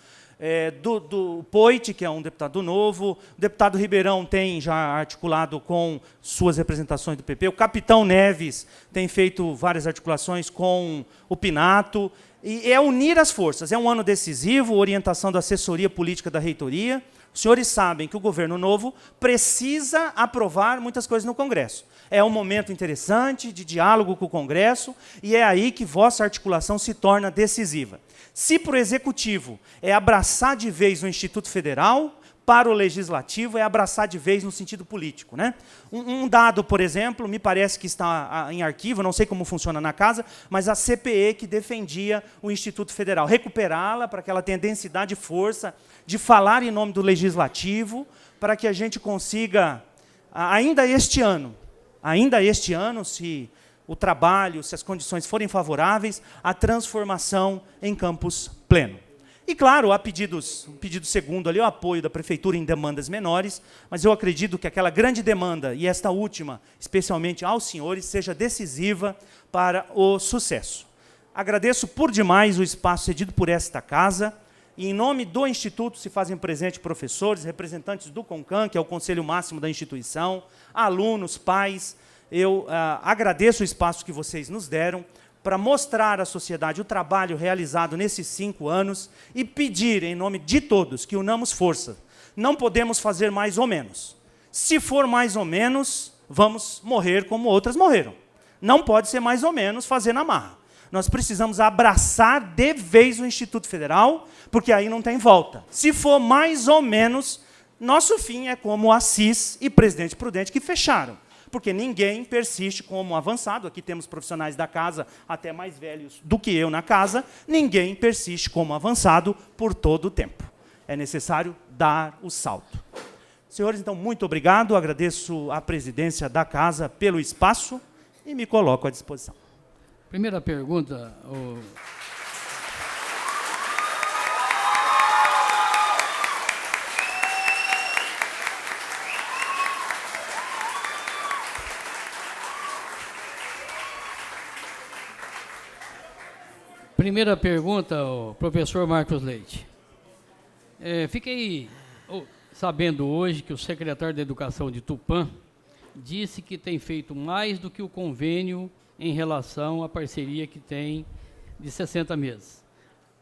do Poit, que é um deputado novo, o deputado Ribeirão tem já articulado com suas representações do PP, o capitão Neves tem feito várias articulações com o Pinato, e é unir as forças. É um ano decisivo, orientação da assessoria política da reitoria. Os senhores sabem que o governo novo precisa aprovar muitas coisas no Congresso. É um momento interessante de diálogo com o Congresso, e é aí que vossa articulação se torna decisiva. Se para o Executivo é abraçar de vez o Instituto Federal, para o Legislativo é abraçar de vez no sentido político, né? Um dado, por exemplo, me parece que está em arquivo, não sei como funciona na casa, mas a CPE que defendia o Instituto Federal, recuperá-la para que ela tenha densidade e força de falar em nome do Legislativo, para que a gente consiga, ainda este ano, se o trabalho, se as condições forem favoráveis, a transformação em Campus Pleno. E, claro, há um pedido segundo ali, o apoio da Prefeitura em demandas menores, mas eu acredito que aquela grande demanda, e esta última, especialmente aos senhores, seja decisiva para o sucesso. Agradeço por demais o espaço cedido por esta casa, e em nome do Instituto se fazem presente professores, representantes do CONCAN, que é o Conselho Máximo da instituição, alunos, pais. Eu agradeço o espaço que vocês nos deram, para mostrar à sociedade o trabalho realizado nesses 5 anos e pedir, em nome de todos, que unamos força. Não podemos fazer mais ou menos. Se for mais ou menos, vamos morrer como outras morreram. Não pode ser mais ou menos fazer na marra. Nós precisamos abraçar de vez o Instituto Federal, porque aí não tem volta. Se for mais ou menos, nosso fim é como Assis e Presidente Prudente, que fecharam. Porque ninguém persiste como avançado, aqui temos profissionais da casa, até mais velhos do que eu na casa, ninguém persiste como avançado por todo o tempo. É necessário dar o salto. Senhores, então, muito obrigado, agradeço à presidência da casa pelo espaço e me coloco à disposição. Primeira pergunta, ao professor Marcos Leite. Fiquei sabendo hoje que o secretário da Educação de Tupã disse que tem feito mais do que o convênio em relação à parceria que tem de 60 meses.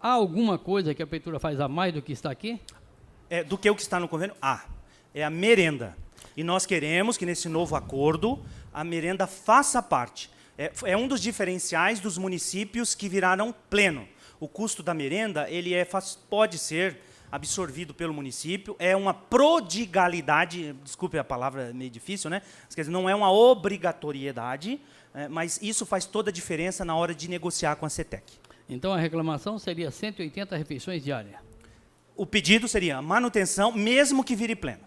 Há alguma coisa que a prefeitura faz a mais do que está aqui? Do que o que está no convênio? É a merenda. E nós queremos que, nesse novo acordo, a merenda faça parte. É um dos diferenciais dos municípios que viraram pleno. O custo da merenda pode ser absorvido pelo município, é uma prodigalidade, desculpe a palavra, é meio difícil, né? Quer dizer, não é uma obrigatoriedade, mas isso faz toda a diferença na hora de negociar com a CETEC. Então a reclamação seria 180 refeições diárias. O pedido seria manutenção, mesmo que vire pleno.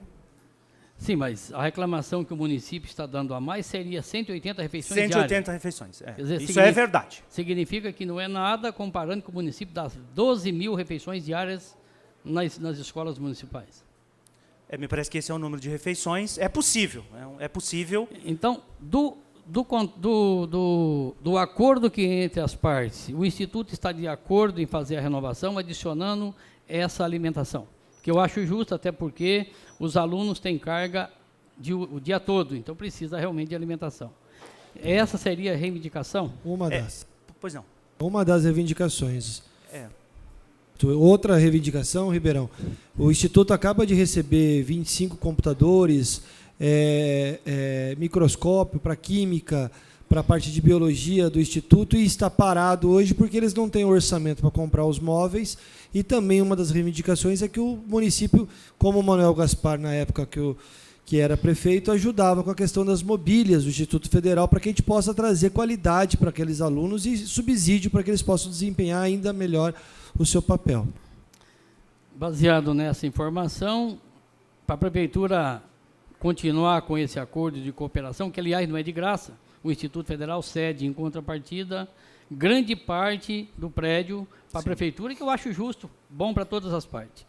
Sim, mas a reclamação que o município está dando a mais seria 180 refeições diárias. 180 refeições. Quer dizer, Isso é verdade. Significa que não é nada comparando com o município das 12 mil refeições diárias nas escolas municipais. Me parece que esse é o número de refeições. É possível. É possível. Então, do acordo que entre as partes, o Instituto está de acordo em fazer a renovação, adicionando essa alimentação, que eu acho justo, até porque os alunos têm carga o dia todo, então precisa realmente de alimentação. Essa seria a reivindicação? Uma das. Pois não. Uma das reivindicações. É. Outra reivindicação, Ribeirão. O Instituto acaba de receber 25 computadores, microscópio para química, para a parte de biologia do Instituto, e está parado hoje porque eles não têm orçamento para comprar os móveis. E também uma das reivindicações é que o município, como o Manuel Gaspar, na época que era prefeito, ajudava com a questão das mobílias do Instituto Federal para que a gente possa trazer qualidade para aqueles alunos e subsídio para que eles possam desempenhar ainda melhor o seu papel. Baseado nessa informação, para a Prefeitura continuar com esse acordo de cooperação, que aliás não é de graça, o Instituto Federal cede em contrapartida grande parte do prédio para a Prefeitura, que eu acho justo, bom para todas as partes.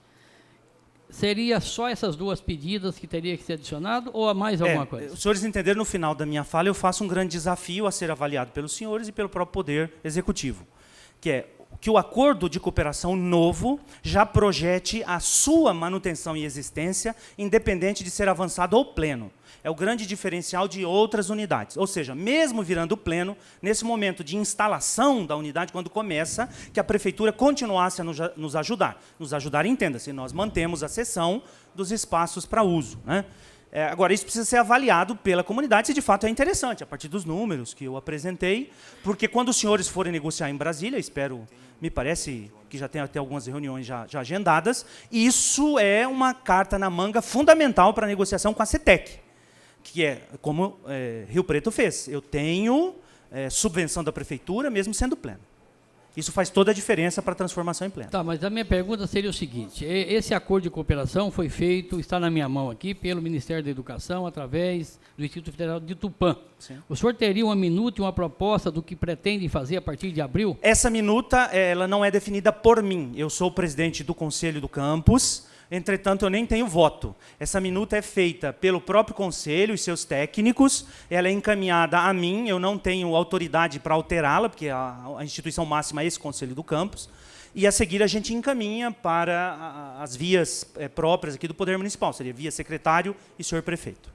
Seria só essas duas pedidas que teria que ser adicionado ou há mais alguma coisa? Os senhores entenderam, no final da minha fala, eu faço um grande desafio a ser avaliado pelos senhores e pelo próprio Poder Executivo, que é que o acordo de cooperação novo já projete a sua manutenção e existência, independente de ser avançado ou pleno. É o grande diferencial de outras unidades. Ou seja, mesmo virando pleno, nesse momento de instalação da unidade, quando começa, que a Prefeitura continuasse a nos ajudar. Nos ajudar, entenda-se, nós mantemos a cessão dos espaços para uso, né? Agora, isso precisa ser avaliado pela comunidade, se de fato é interessante, a partir dos números que eu apresentei, porque quando os senhores forem negociar em Brasília, me parece que já tem até algumas reuniões já agendadas, isso é uma carta na manga fundamental para a negociação com a CETEC, que é como Rio Preto fez. Eu tenho subvenção da Prefeitura, mesmo sendo pleno. Isso faz toda a diferença para a transformação em pleno. Tá, mas a minha pergunta seria o seguinte: esse acordo de cooperação foi feito, está na minha mão aqui, pelo Ministério da Educação, através do Instituto Federal de Tupã. Sim. O senhor teria uma minuta e uma proposta do que pretende fazer a partir de abril? Essa minuta ela não é definida por mim. Eu sou o presidente do Conselho do Campus, entretanto, eu nem tenho voto. Essa minuta é feita pelo próprio Conselho e seus técnicos, ela é encaminhada a mim, eu não tenho autoridade para alterá-la, porque a instituição máxima é esse Conselho do Campus, e a seguir a gente encaminha para as vias próprias aqui do Poder Municipal, seria via secretário e senhor prefeito.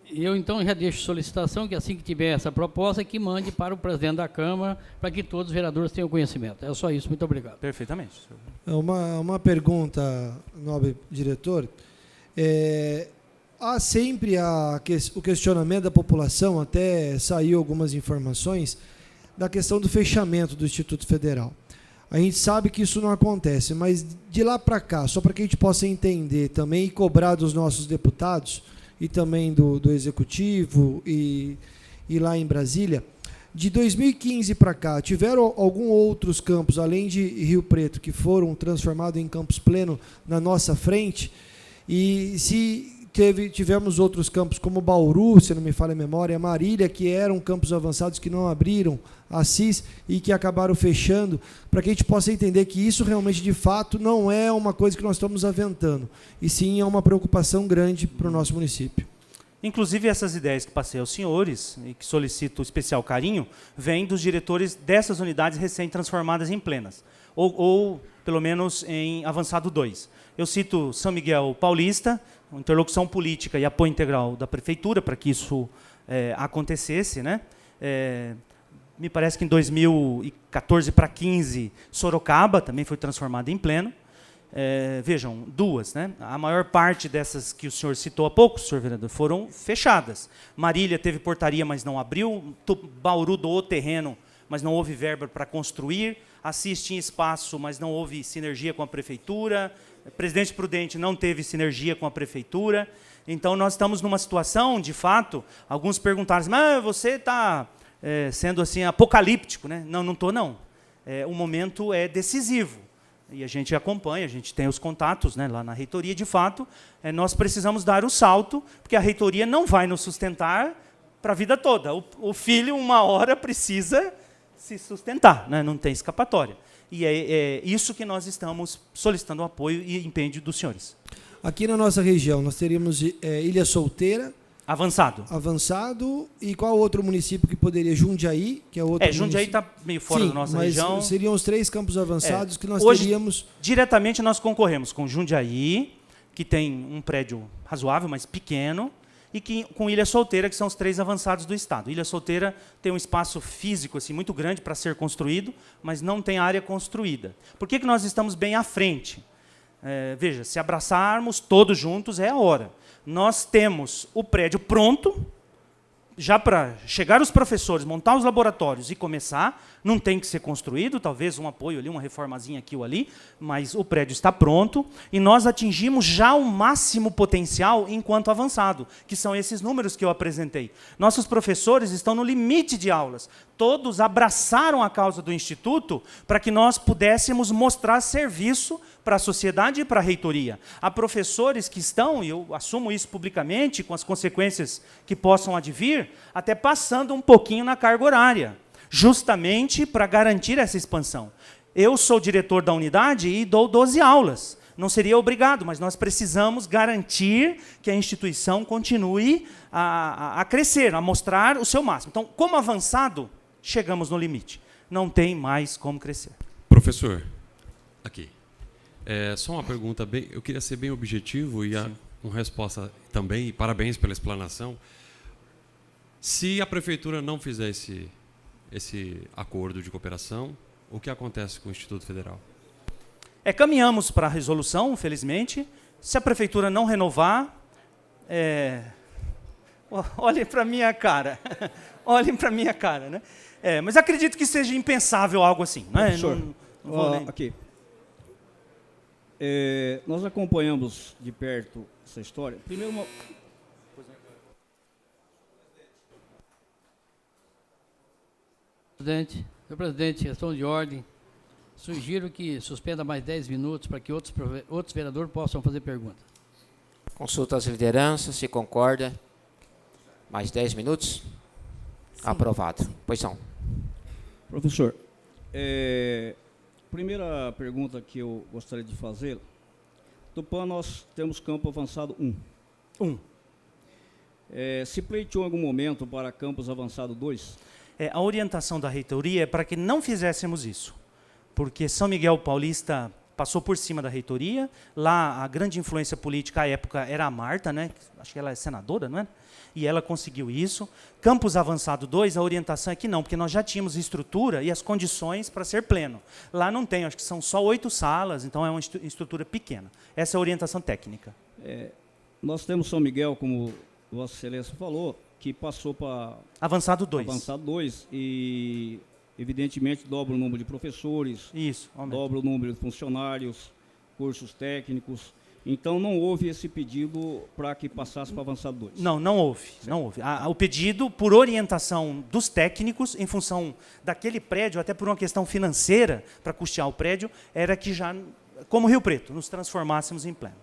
Eu, então, já deixo solicitação que, assim que tiver essa proposta, que mande para o presidente da Câmara, para que todos os vereadores tenham conhecimento. É só isso. Muito obrigado. Perfeitamente. Uma pergunta, nobre diretor. Há sempre o questionamento da população, até saiu algumas informações, da questão do fechamento do Instituto Federal. A gente sabe que isso não acontece, mas de lá para cá, só para que a gente possa entender também e cobrar dos nossos deputados, e também do Executivo e lá em Brasília, de 2015 para cá, tiveram alguns outros campos, além de Rio Preto, que foram transformados em campus pleno na nossa frente? E se tivemos outros campos como Bauru, se não me falha a memória, Marília, que eram campos avançados que não abriram, Assis, e que acabaram fechando, para que a gente possa entender que isso realmente, de fato, não é uma coisa que nós estamos aventando, e sim é uma preocupação grande para o nosso município. Inclusive, essas ideias que passei aos senhores, e que solicito especial carinho, vêm dos diretores dessas unidades recém-transformadas em plenas, ou pelo menos em avançado 2. Eu cito São Miguel Paulista, interlocução política e apoio integral da Prefeitura para que isso acontecesse, né? Me parece que em 2014 para 15, Sorocaba também foi transformada em pleno. Vejam, duas, né? A maior parte dessas que o senhor citou há pouco, senhor vereador, foram fechadas. Marília teve portaria, mas não abriu. Bauru doou terreno, mas não houve verba para construir. Assis tinha espaço, mas não houve sinergia com a Prefeitura. Presidente Prudente não teve sinergia com a Prefeitura. Então, nós estamos numa situação, de fato, alguns perguntaram, mas você está sendo assim apocalíptico, né? Não estou não. O momento é decisivo. E a gente acompanha, a gente tem os contatos, né, lá na reitoria. De fato, nós precisamos dar o salto, porque a reitoria não vai nos sustentar para a vida toda. O filho, uma hora, precisa se sustentar, né? Não tem escapatória. E é isso que nós estamos solicitando o apoio e empenho dos senhores. Aqui na nossa região, nós teríamos Ilha Solteira, Avançado, e qual outro município que poderia? Jundiaí, que é outro Jundiaí está meio fora Sim, da nossa mas região. seriam os 3 campos avançados que nós Hoje, teríamos. diretamente nós concorremos com Jundiaí, que tem um prédio razoável, mas pequeno, e com Ilha Solteira, que são os 3 avançados do estado. Ilha Solteira tem um espaço físico assim, muito grande para ser construído, mas não tem área construída. Por que nós estamos bem à frente? Veja, se abraçarmos todos juntos é a hora. Nós temos o prédio pronto, já para chegar os professores, montar os laboratórios e começar, não tem que ser construído, talvez um apoio ali, uma reformazinha aqui ou ali, mas o prédio está pronto e nós atingimos já o máximo potencial enquanto avançado, que são esses números que eu apresentei. Nossos professores estão no limite de aulas. Todos abraçaram a causa do Instituto para que nós pudéssemos mostrar serviço para a sociedade e para a reitoria. Há professores que estão, e eu assumo isso publicamente, com as consequências que possam advir, até passando um pouquinho na carga horária, justamente para garantir essa expansão. Eu sou diretor da unidade e dou 12 aulas. Não seria obrigado, mas nós precisamos garantir que a instituição continue a crescer, a mostrar o seu máximo. Então, como avançado, chegamos no limite. Não tem mais como crescer. Professor, aqui. Só uma pergunta, eu queria ser bem objetivo e uma resposta também, e parabéns pela explanação. Se a prefeitura não fizer esse acordo de cooperação, o que acontece com o Instituto Federal? Caminhamos para a resolução, felizmente. Se a prefeitura não renovar, olhem para a minha cara. Olhem para a minha cara, né? Mas acredito que seja impensável algo assim. Professor, não vou nem... aqui. Nós acompanhamos de perto essa história. Primeiro, Senhor presidente, questão de ordem. Sugiro que suspenda mais 10 minutos para que outros vereadores possam fazer perguntas. Consulta as lideranças, se concorda. Mais 10 minutos? Sim. Aprovado. Pois não. Professor, primeira pergunta que eu gostaria de fazer. Tupã, nós temos campo avançado 1. Se pleiteou em algum momento para campus avançado 2? A orientação da reitoria é para que não fizéssemos isso, porque São Miguel Paulista passou por cima da reitoria. Lá, a grande influência política à época era a Marta, né? Acho que ela é senadora, não é? E ela conseguiu isso. Campus Avançado 2, a orientação é que não, porque nós já tínhamos estrutura e as condições para ser pleno. Lá não tem, acho que são só 8 salas, então é uma estrutura pequena. Essa é a orientação técnica. Nós temos São Miguel, como Vossa Excelência falou, que passou para Avançado 2. Avançado 2 e, evidentemente, dobra o número de professores, isso, dobra o número de funcionários, cursos técnicos. Então, não houve esse pedido para que passasse para Avançado 2? Não houve. Não houve. O pedido, por orientação dos técnicos, em função daquele prédio, até por uma questão financeira, para custear o prédio, era que já, como Rio Preto, nos transformássemos em pleno.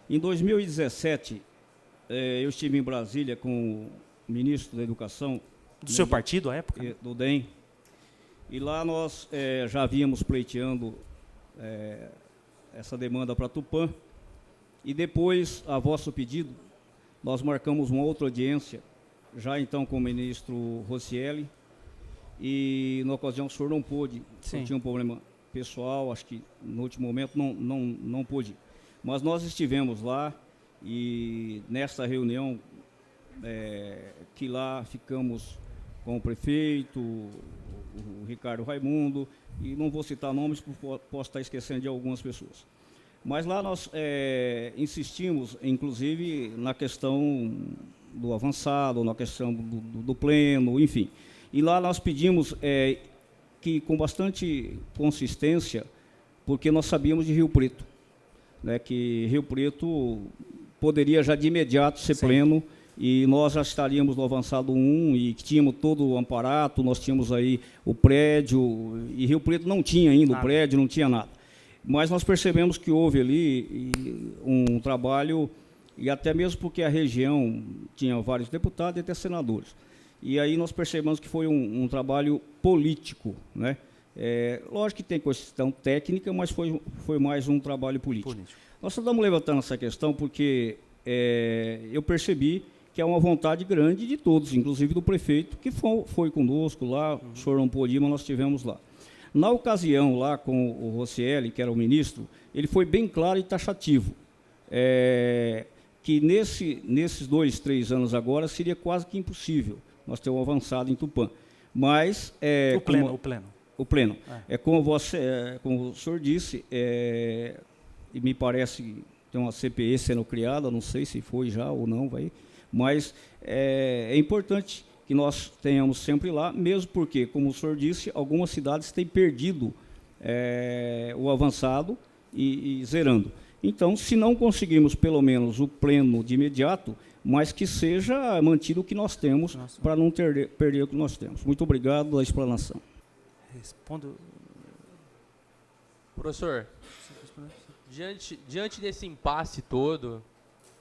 Em 2017, eu estive em Brasília com o ministro da Educação. Do seu partido, à época? Do DEM. E lá nós já vínhamos pleiteando essa demanda para Tupã. E depois, a vosso pedido, nós marcamos uma outra audiência, já então com o ministro Rocieli, e na ocasião o senhor não pôde, tinha um problema pessoal, acho que no último momento não pôde. Mas nós estivemos lá e nessa reunião, que lá ficamos com o prefeito, o Ricardo Raimundo, e não vou citar nomes, porque posso estar esquecendo de algumas pessoas. Mas lá nós insistimos, inclusive, na questão do avançado, na questão do pleno, enfim. E lá nós pedimos que, com bastante consistência, porque nós sabíamos de Rio Preto, né, que Rio Preto poderia já de imediato ser pleno e nós já estaríamos no avançado 1 e que tínhamos todo o aparato, nós tínhamos aí o prédio, e Rio Preto não tinha ainda o prédio, não tinha nada. Mas nós percebemos que houve ali um trabalho, e até mesmo porque a região tinha vários deputados e até senadores. E aí nós percebemos que foi um trabalho político, né? Lógico que tem questão técnica, mas foi mais um trabalho político. Nós estamos levantando essa questão porque eu percebi que é uma vontade grande de todos, inclusive do prefeito, que foi conosco lá, o senhor não pôde ir, mas nós estivemos lá. Na ocasião, lá com o Rocieli, que era o ministro, ele foi bem claro e taxativo, que nesses 2, 3 anos agora seria quase que impossível nós termos avançado em Tupã. Mas... O pleno. Como o senhor disse, e me parece que tem uma CPE sendo criada, não sei se foi já ou não, mas é importante que nós tenhamos sempre lá, mesmo porque, como o senhor disse, algumas cidades têm perdido o avançado e zerando. Então, se não conseguirmos pelo menos o pleno de imediato, mas que seja mantido o que nós temos, para não perder o que nós temos. Muito obrigado pela explanação. Respondo. Professor, diante desse impasse todo,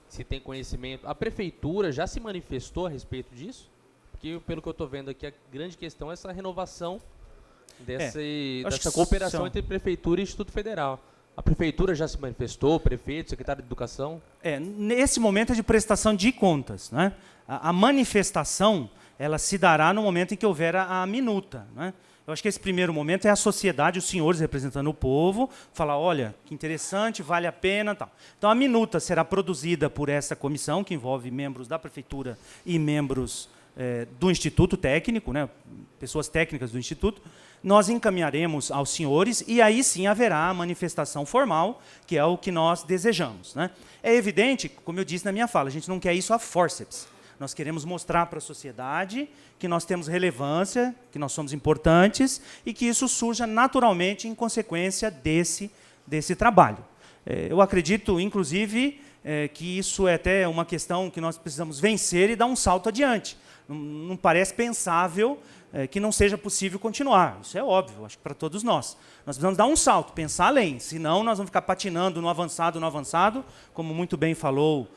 se tem conhecimento, a prefeitura já se manifestou a respeito disso? Porque, pelo que eu estou vendo aqui, a grande questão é essa renovação dessa cooperação entre prefeitura e Instituto Federal. A prefeitura já se manifestou, o prefeito, o secretário de Educação? Nesse momento é de prestação de contas, né? A manifestação, ela se dará no momento em que houver a minuta, né? Eu acho que esse primeiro momento é a sociedade, os senhores representando o povo, falar, olha, que interessante, vale a pena, tal. Então, a minuta será produzida por essa comissão, que envolve membros da prefeitura e membros do Instituto Técnico, né, pessoas técnicas do Instituto. Nós encaminharemos aos senhores e aí sim haverá a manifestação formal, que é o que nós desejamos, né? É evidente, como eu disse na minha fala, a gente não quer isso a forceps. Nós queremos mostrar para a sociedade que nós temos relevância, que nós somos importantes e que isso surja naturalmente em consequência desse trabalho. Eu acredito, inclusive, que isso é até uma questão que nós precisamos vencer e dar um salto adiante. Não parece pensável que não seja possível continuar. Isso é óbvio, acho que para todos nós. Nós precisamos dar um salto, pensar além, senão nós vamos ficar patinando no avançado, como muito bem falou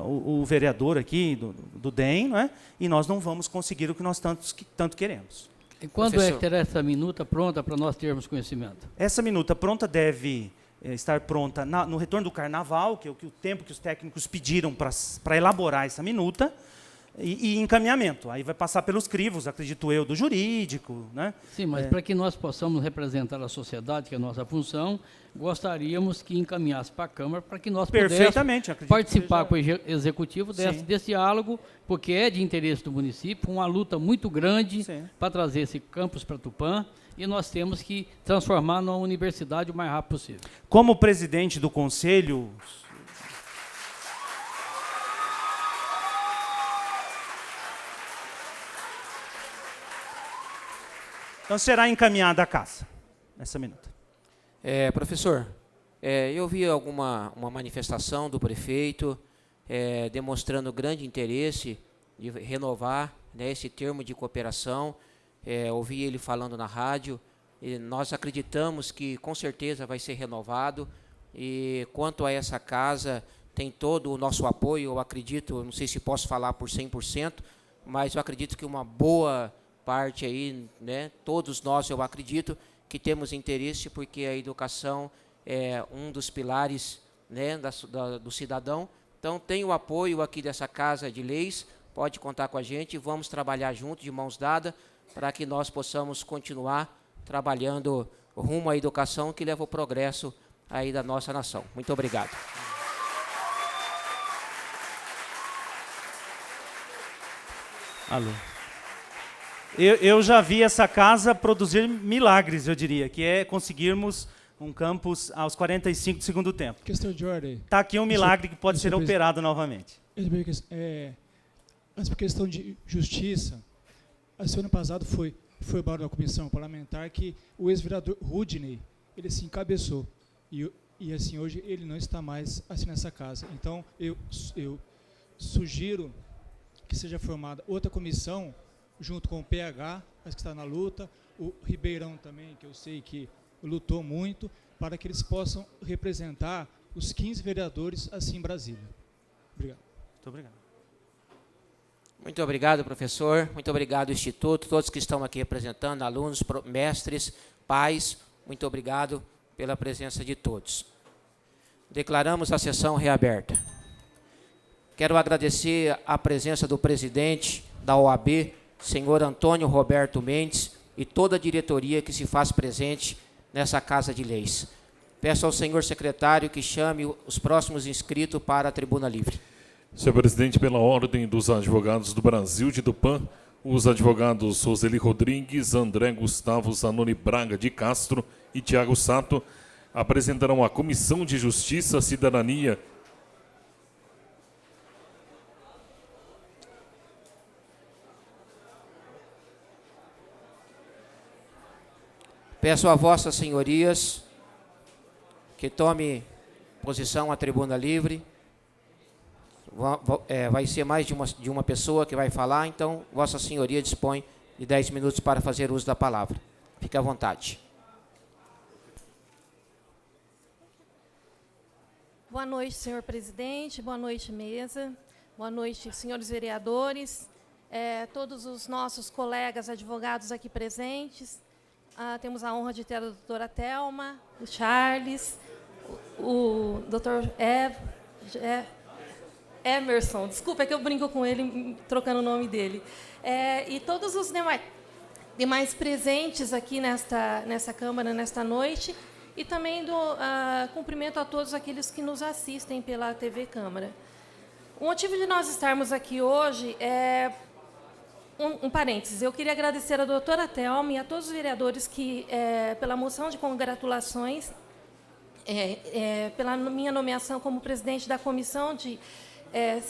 o vereador aqui do DEM, não é? E nós não vamos conseguir o que nós tanto queremos. E quando é que terá essa minuta pronta para nós termos conhecimento? Essa minuta pronta deve estar pronta no retorno do Carnaval, que é o tempo que os técnicos pediram para elaborar essa minuta, e encaminhamento. Aí vai passar pelos crivos, acredito eu, do jurídico, né? Sim, mas para que nós possamos representar a sociedade, que é a nossa função, gostaríamos que encaminhasse para a Câmara para que nós pudéssemos participar com o Executivo desse diálogo, porque é de interesse do município, uma luta muito grande para trazer esse campus para Tupã, e nós temos que transformar numa universidade o mais rápido possível. Como presidente do Conselho... Então, será encaminhada à casa, essa minuta. Professor, eu vi uma manifestação do prefeito demonstrando grande interesse de renovar, né, esse termo de cooperação. Ouvi ele falando na rádio, e nós acreditamos que com certeza vai ser renovado. E quanto a essa casa, tem todo o nosso apoio, eu acredito, não sei se posso falar por 100%, mas eu acredito que uma boa parte aí, né, todos nós, eu acredito, que temos interesse, porque a educação é um dos pilares, né, do cidadão. Então, tem o apoio aqui dessa Casa de Leis, pode contar com a gente, vamos trabalhar juntos, de mãos dadas, para que nós possamos continuar trabalhando rumo à educação que leva ao progresso aí da nossa nação. Muito obrigado. Alô. Eu já vi essa casa produzir milagres, eu diria, que é conseguirmos um campus aos 45 do segundo tempo. Questão de ordem. Está aqui um milagre que pode ser operado novamente. Mas por questão de justiça, a semana passada foi o barulho da comissão parlamentar que o ex-vereador Rudney, ele se encabeçou. E assim, hoje ele não está mais assim nessa casa. Então, eu sugiro que seja formada outra comissão, junto com o PH, mas que está na luta, o Ribeirão também, que eu sei que lutou muito, para que eles possam representar os 15 vereadores assim em Brasília. Obrigado. Muito obrigado. Muito obrigado, professor. Muito obrigado, Instituto, todos que estão aqui representando, alunos, mestres, pais. Muito obrigado pela presença de todos. Declaramos a sessão reaberta. Quero agradecer a presença do presidente da OAB, senhor Antônio Roberto Mendes, e toda a diretoria que se faz presente nessa Casa de Leis. Peço ao senhor secretário que chame os próximos inscritos para a tribuna livre. Senhor presidente, pela ordem dos advogados do Brasil de Tupã, os advogados Roseli Rodrigues, André Gustavo Zanoni Braga de Castro e Tiago Sato apresentarão à Comissão de Justiça, Cidadania Peço a vossas senhorias que tome posição à tribuna livre. Vai ser mais de uma pessoa que vai falar, então vossa senhoria dispõe de 10 minutos para fazer uso da palavra. Fique à vontade. Boa noite, senhor presidente, boa noite, mesa, boa noite, senhores vereadores, todos os nossos colegas advogados aqui presentes. Temos a honra de ter a doutora Thelma, o Charles, o doutor Emerson, desculpa, é que eu brinco com ele, trocando o nome dele, e todos os demais presentes aqui nessa Câmara, nesta noite, e também cumprimento a todos aqueles que nos assistem pela TV Câmara. O motivo de nós estarmos aqui hoje é um parênteses. Eu queria agradecer à doutora Thelma e a todos os vereadores que, pela moção de congratulações, pela minha nomeação como presidente da Comissão de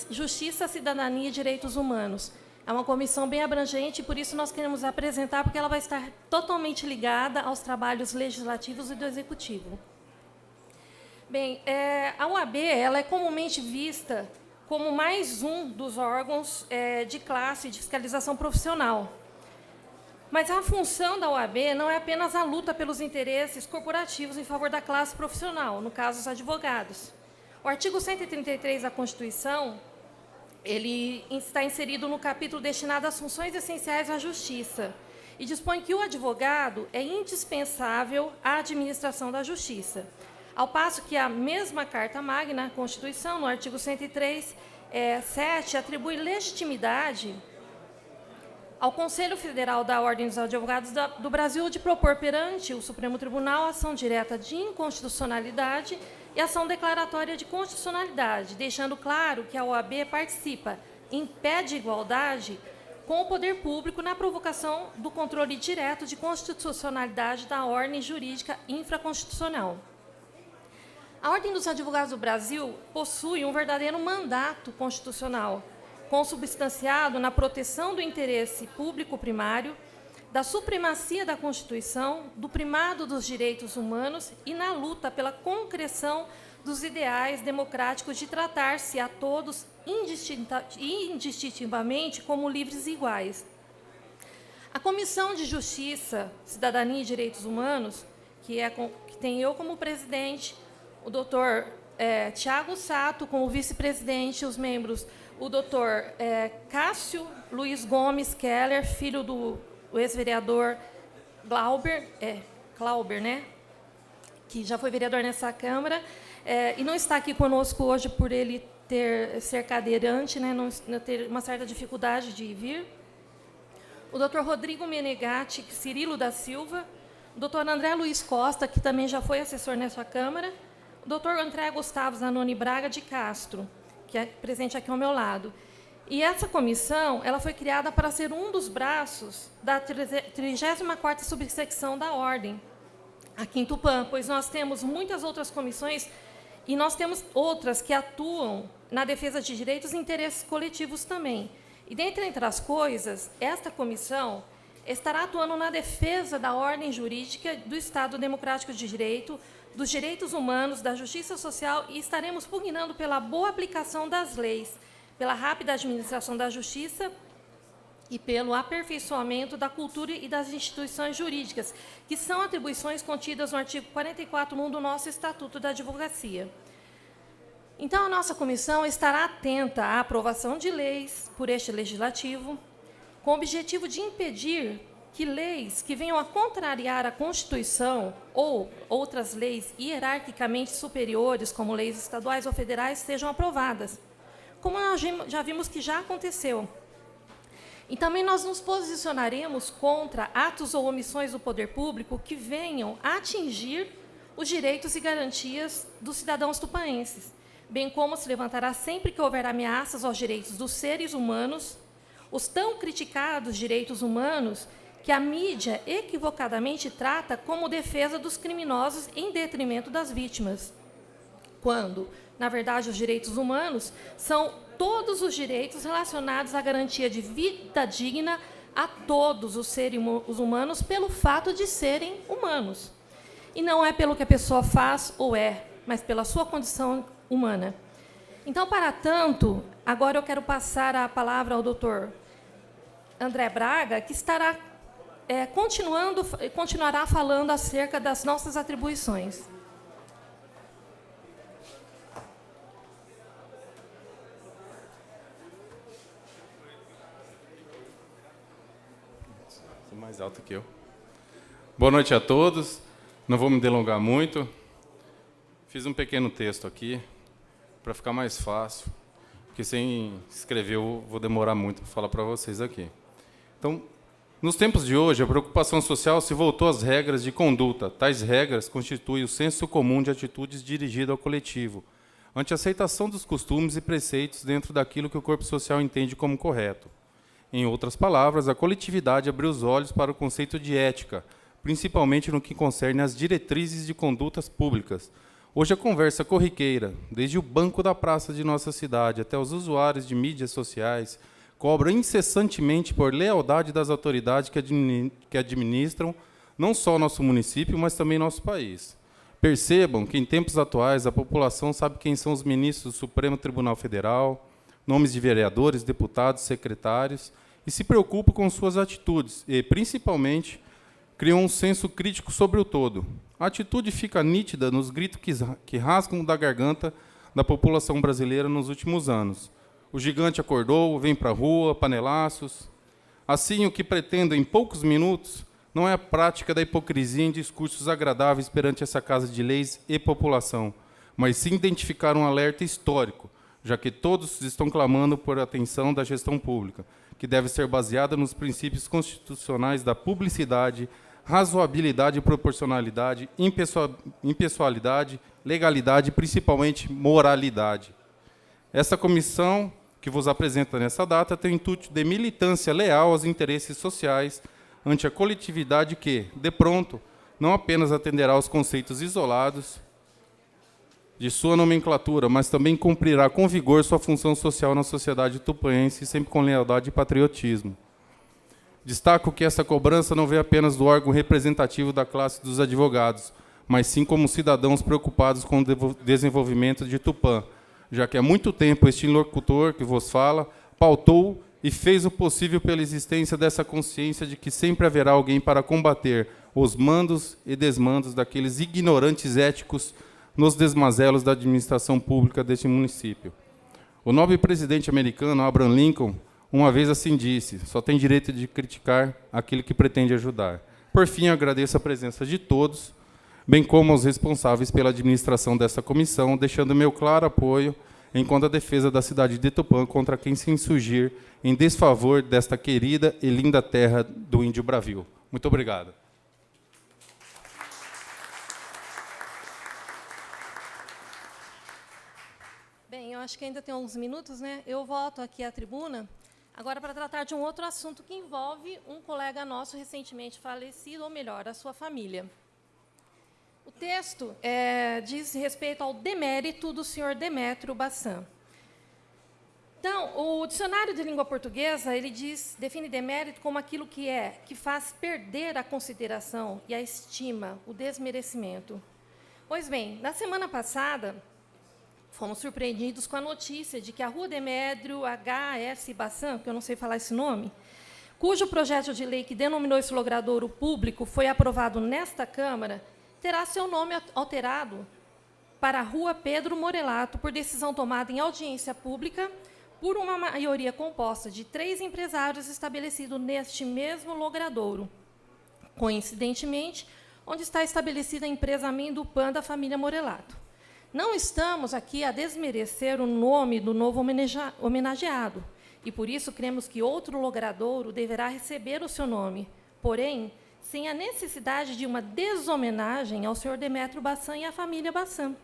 Justiça, Cidadania e Direitos Humanos. É uma comissão bem abrangente, e por isso nós queremos apresentar, porque ela vai estar totalmente ligada aos trabalhos legislativos e do Executivo. Bem, a OAB ela é comumente vista como mais um dos órgãos de classe de fiscalização profissional. Mas a função da OAB não é apenas a luta pelos interesses corporativos em favor da classe profissional, no caso, os advogados. O artigo 133 da Constituição, ele está inserido no capítulo destinado às funções essenciais à justiça e dispõe que o advogado é indispensável à administração da justiça. Ao passo que a mesma Carta Magna, a Constituição, no artigo 103, 7, atribui legitimidade ao Conselho Federal da Ordem dos Advogados do Brasil de propor perante o Supremo Tribunal ação direta de inconstitucionalidade e ação declaratória de constitucionalidade, deixando claro que a OAB participa em pé de igualdade com o poder público na provocação do controle direto de constitucionalidade da ordem jurídica infraconstitucional. A Ordem dos Advogados do Brasil possui um verdadeiro mandato constitucional, consubstanciado na proteção do interesse público primário, da supremacia da Constituição, do primado dos direitos humanos e na luta pela concreção dos ideais democráticos de tratar-se a todos indistintivamente como livres e iguais. A Comissão de Justiça, Cidadania e Direitos Humanos, que tem eu como presidente, o doutor Tiago Sato como vice-presidente, os membros, o doutor Cássio Luiz Gomes Keller, filho do ex-vereador Glauber, né? Que já foi vereador nessa Câmara, e não está aqui conosco hoje por ele ser cadeirante, né, não ter uma certa dificuldade de vir. O doutor Rodrigo Menegatti Cirilo da Silva, o doutor André Luiz Costa, que também já foi assessor nessa Câmara, o doutor André Gustavo Zanoni Braga de Castro, que é presente aqui ao meu lado. E essa comissão ela foi criada para ser um dos braços da 34ª subsecção da Ordem, aqui em Tupã, pois nós temos muitas outras comissões e nós temos outras que atuam na defesa de direitos e interesses coletivos também. E, dentre as coisas, esta comissão estará atuando na defesa da ordem jurídica, do Estado Democrático de Direito, dos direitos humanos, da justiça social, e estaremos pugnando pela boa aplicação das leis, pela rápida administração da justiça e pelo aperfeiçoamento da cultura e das instituições jurídicas, que são atribuições contidas no artigo 44.1 do nosso Estatuto da Advocacia. Então, a nossa comissão estará atenta à aprovação de leis por este Legislativo, com o objetivo de impedir que leis que venham a contrariar a Constituição ou outras leis hierarquicamente superiores, como leis estaduais ou federais, sejam aprovadas, como nós já vimos que já aconteceu. E também nós nos posicionaremos contra atos ou omissões do poder público que venham a atingir os direitos e garantias dos cidadãos tupaenses, bem como se levantará sempre que houver ameaças aos direitos dos seres humanos, os tão criticados direitos humanos que a mídia equivocadamente trata como defesa dos criminosos em detrimento das vítimas, quando, na verdade, os direitos humanos são todos os direitos relacionados à garantia de vida digna a todos os seres humanos pelo fato de serem humanos. E não é pelo que a pessoa faz ou é, mas pela sua condição humana. Então, para tanto, agora eu quero passar a palavra ao doutor André Braga, que estará continuará falando acerca das nossas atribuições. Mais alto que eu. Boa noite a todos. Não vou me delongar muito. Fiz um pequeno texto aqui para ficar mais fácil, porque sem escrever eu vou demorar muito para falar para vocês aqui. Então, nos tempos de hoje, a preocupação social se voltou às regras de conduta. Tais regras constituem o senso comum de atitudes dirigido ao coletivo, ante a aceitação dos costumes e preceitos dentro daquilo que o corpo social entende como correto. Em outras palavras, a coletividade abriu os olhos para o conceito de ética, principalmente no que concerne às diretrizes de condutas públicas. Hoje a conversa corriqueira, desde o banco da praça de nossa cidade até os usuários de mídias sociais, cobram incessantemente por lealdade das autoridades que administram não só nosso município, mas também nosso país. Percebam que, em tempos atuais, a população sabe quem são os ministros do Supremo Tribunal Federal, nomes de vereadores, deputados, secretários, e se preocupa com suas atitudes e, principalmente, criam um senso crítico sobre o todo. A atitude fica nítida nos gritos que rasgam da garganta da população brasileira nos últimos anos. O gigante acordou, vem para a rua, panelaços. Assim, o que pretendo em poucos minutos não é a prática da hipocrisia em discursos agradáveis perante essa casa de leis e população, mas sim identificar um alerta histórico, já que todos estão clamando por atenção da gestão pública, que deve ser baseada nos princípios constitucionais da publicidade, razoabilidade e proporcionalidade, impessoalidade, legalidade e, principalmente, moralidade. Esta comissão, que vos apresenta nessa data, tem o intuito de militância leal aos interesses sociais ante a coletividade que, de pronto, não apenas atenderá aos conceitos isolados de sua nomenclatura, mas também cumprirá com vigor sua função social na sociedade tupaense, sempre com lealdade e patriotismo. Destaco que essa cobrança não vem apenas do órgão representativo da classe dos advogados, mas sim como cidadãos preocupados com o desenvolvimento de Tupã, já que há muito tempo este interlocutor que vos fala pautou e fez o possível pela existência dessa consciência de que sempre haverá alguém para combater os mandos e desmandos daqueles ignorantes éticos nos desmazelos da administração pública deste município. O nobre presidente americano, Abraham Lincoln, uma vez assim disse: só tem direito de criticar aquele que pretende ajudar. Por fim, agradeço a presença de todos, bem como aos responsáveis pela administração dessa comissão, deixando meu claro apoio enquanto a defesa da cidade de Tupã contra quem se insurgir em desfavor desta querida e linda terra do índio bravio. Muito obrigado. Bem, eu acho que ainda tem uns minutos, né? Eu volto aqui à tribuna, agora para tratar de um outro assunto que envolve um colega nosso recentemente falecido, ou melhor, a sua família. O texto diz respeito ao demérito do senhor Demétrio Bassan. Então, o dicionário de língua portuguesa, ele define demérito como aquilo que faz perder a consideração e a estima, o desmerecimento. Pois bem, na semana passada, fomos surpreendidos com a notícia de que a Rua Demétrio H.S. Bassan, que eu não sei falar esse nome, cujo projeto de lei que denominou esse logradouro público foi aprovado nesta Câmara, terá seu nome alterado para a Rua Pedro Morelato, por decisão tomada em audiência pública por uma maioria composta de 3 empresários estabelecidos neste mesmo logradouro. Coincidentemente, onde está estabelecida a empresa Amendopan da família Morelato. Não estamos aqui a desmerecer o nome do novo homenageado, e por isso cremos que outro logradouro deverá receber o seu nome, porém, sem a necessidade de uma deshomenagem ao senhor Demétrio Bassan e à família Bassan.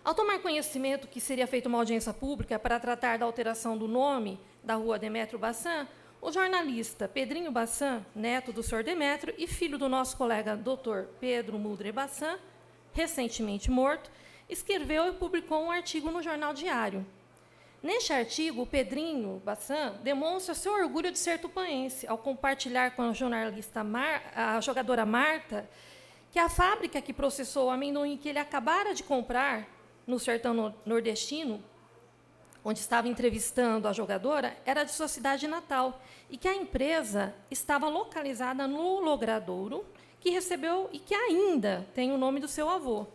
Ao tomar conhecimento que seria feita uma audiência pública para tratar da alteração do nome da Rua Demétrio Bassan, o jornalista Pedrinho Bassan, neto do senhor Demétrio e filho do nosso colega Dr. Pedro Mudre Bassan, recentemente morto, escreveu e publicou um artigo no Jornal Diário. Neste artigo, o Pedrinho Bassan demonstra seu orgulho de ser tupanense, ao compartilhar com a jornalista a jogadora Marta que a fábrica que processou o amendoim que ele acabara de comprar no sertão nordestino, onde estava entrevistando a jogadora, era de sua cidade natal, e que a empresa estava localizada no logradouro, que recebeu e que ainda tem o nome do seu avô.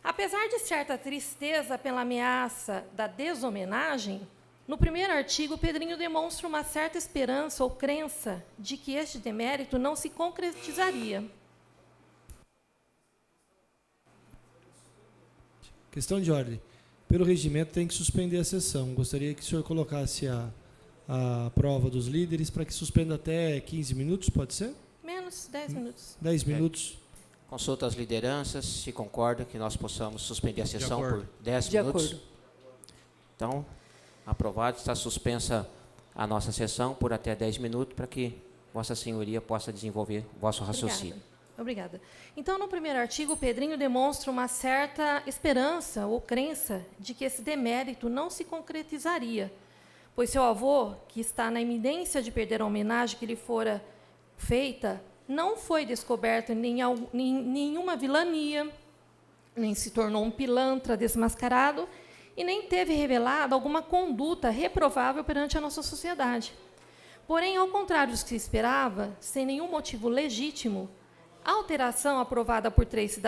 Apesar de certa tristeza pela ameaça da deshomenagem, no primeiro artigo, Pedrinho demonstra uma certa esperança ou crença de que este demérito não se concretizaria. Questão de ordem. Pelo regimento, tem que suspender a sessão. Gostaria que o senhor colocasse a prova dos líderes para que suspenda até 15 minutos, pode ser? Menos 10 minutos. 10 minutos. Consulta as lideranças, se concorda que nós possamos suspender a sessão por 10 De minutos. acordo. Então, aprovado, está suspensa a nossa sessão por até 10 minutos para que Vossa Senhoria possa desenvolver o vosso raciocínio. Obrigada. Então, no primeiro artigo, o Pedrinho demonstra uma certa esperança ou crença de que esse demérito não se concretizaria, pois seu avô, que está na iminência de perder a homenagem que lhe fora feita, não foi descoberto em nenhuma vilania, nem se tornou um pilantra desmascarado e nem teve revelado alguma conduta reprovável perante a nossa sociedade. Porém, ao contrário do que se esperava, sem nenhum motivo legítimo, a alteração aprovada por 3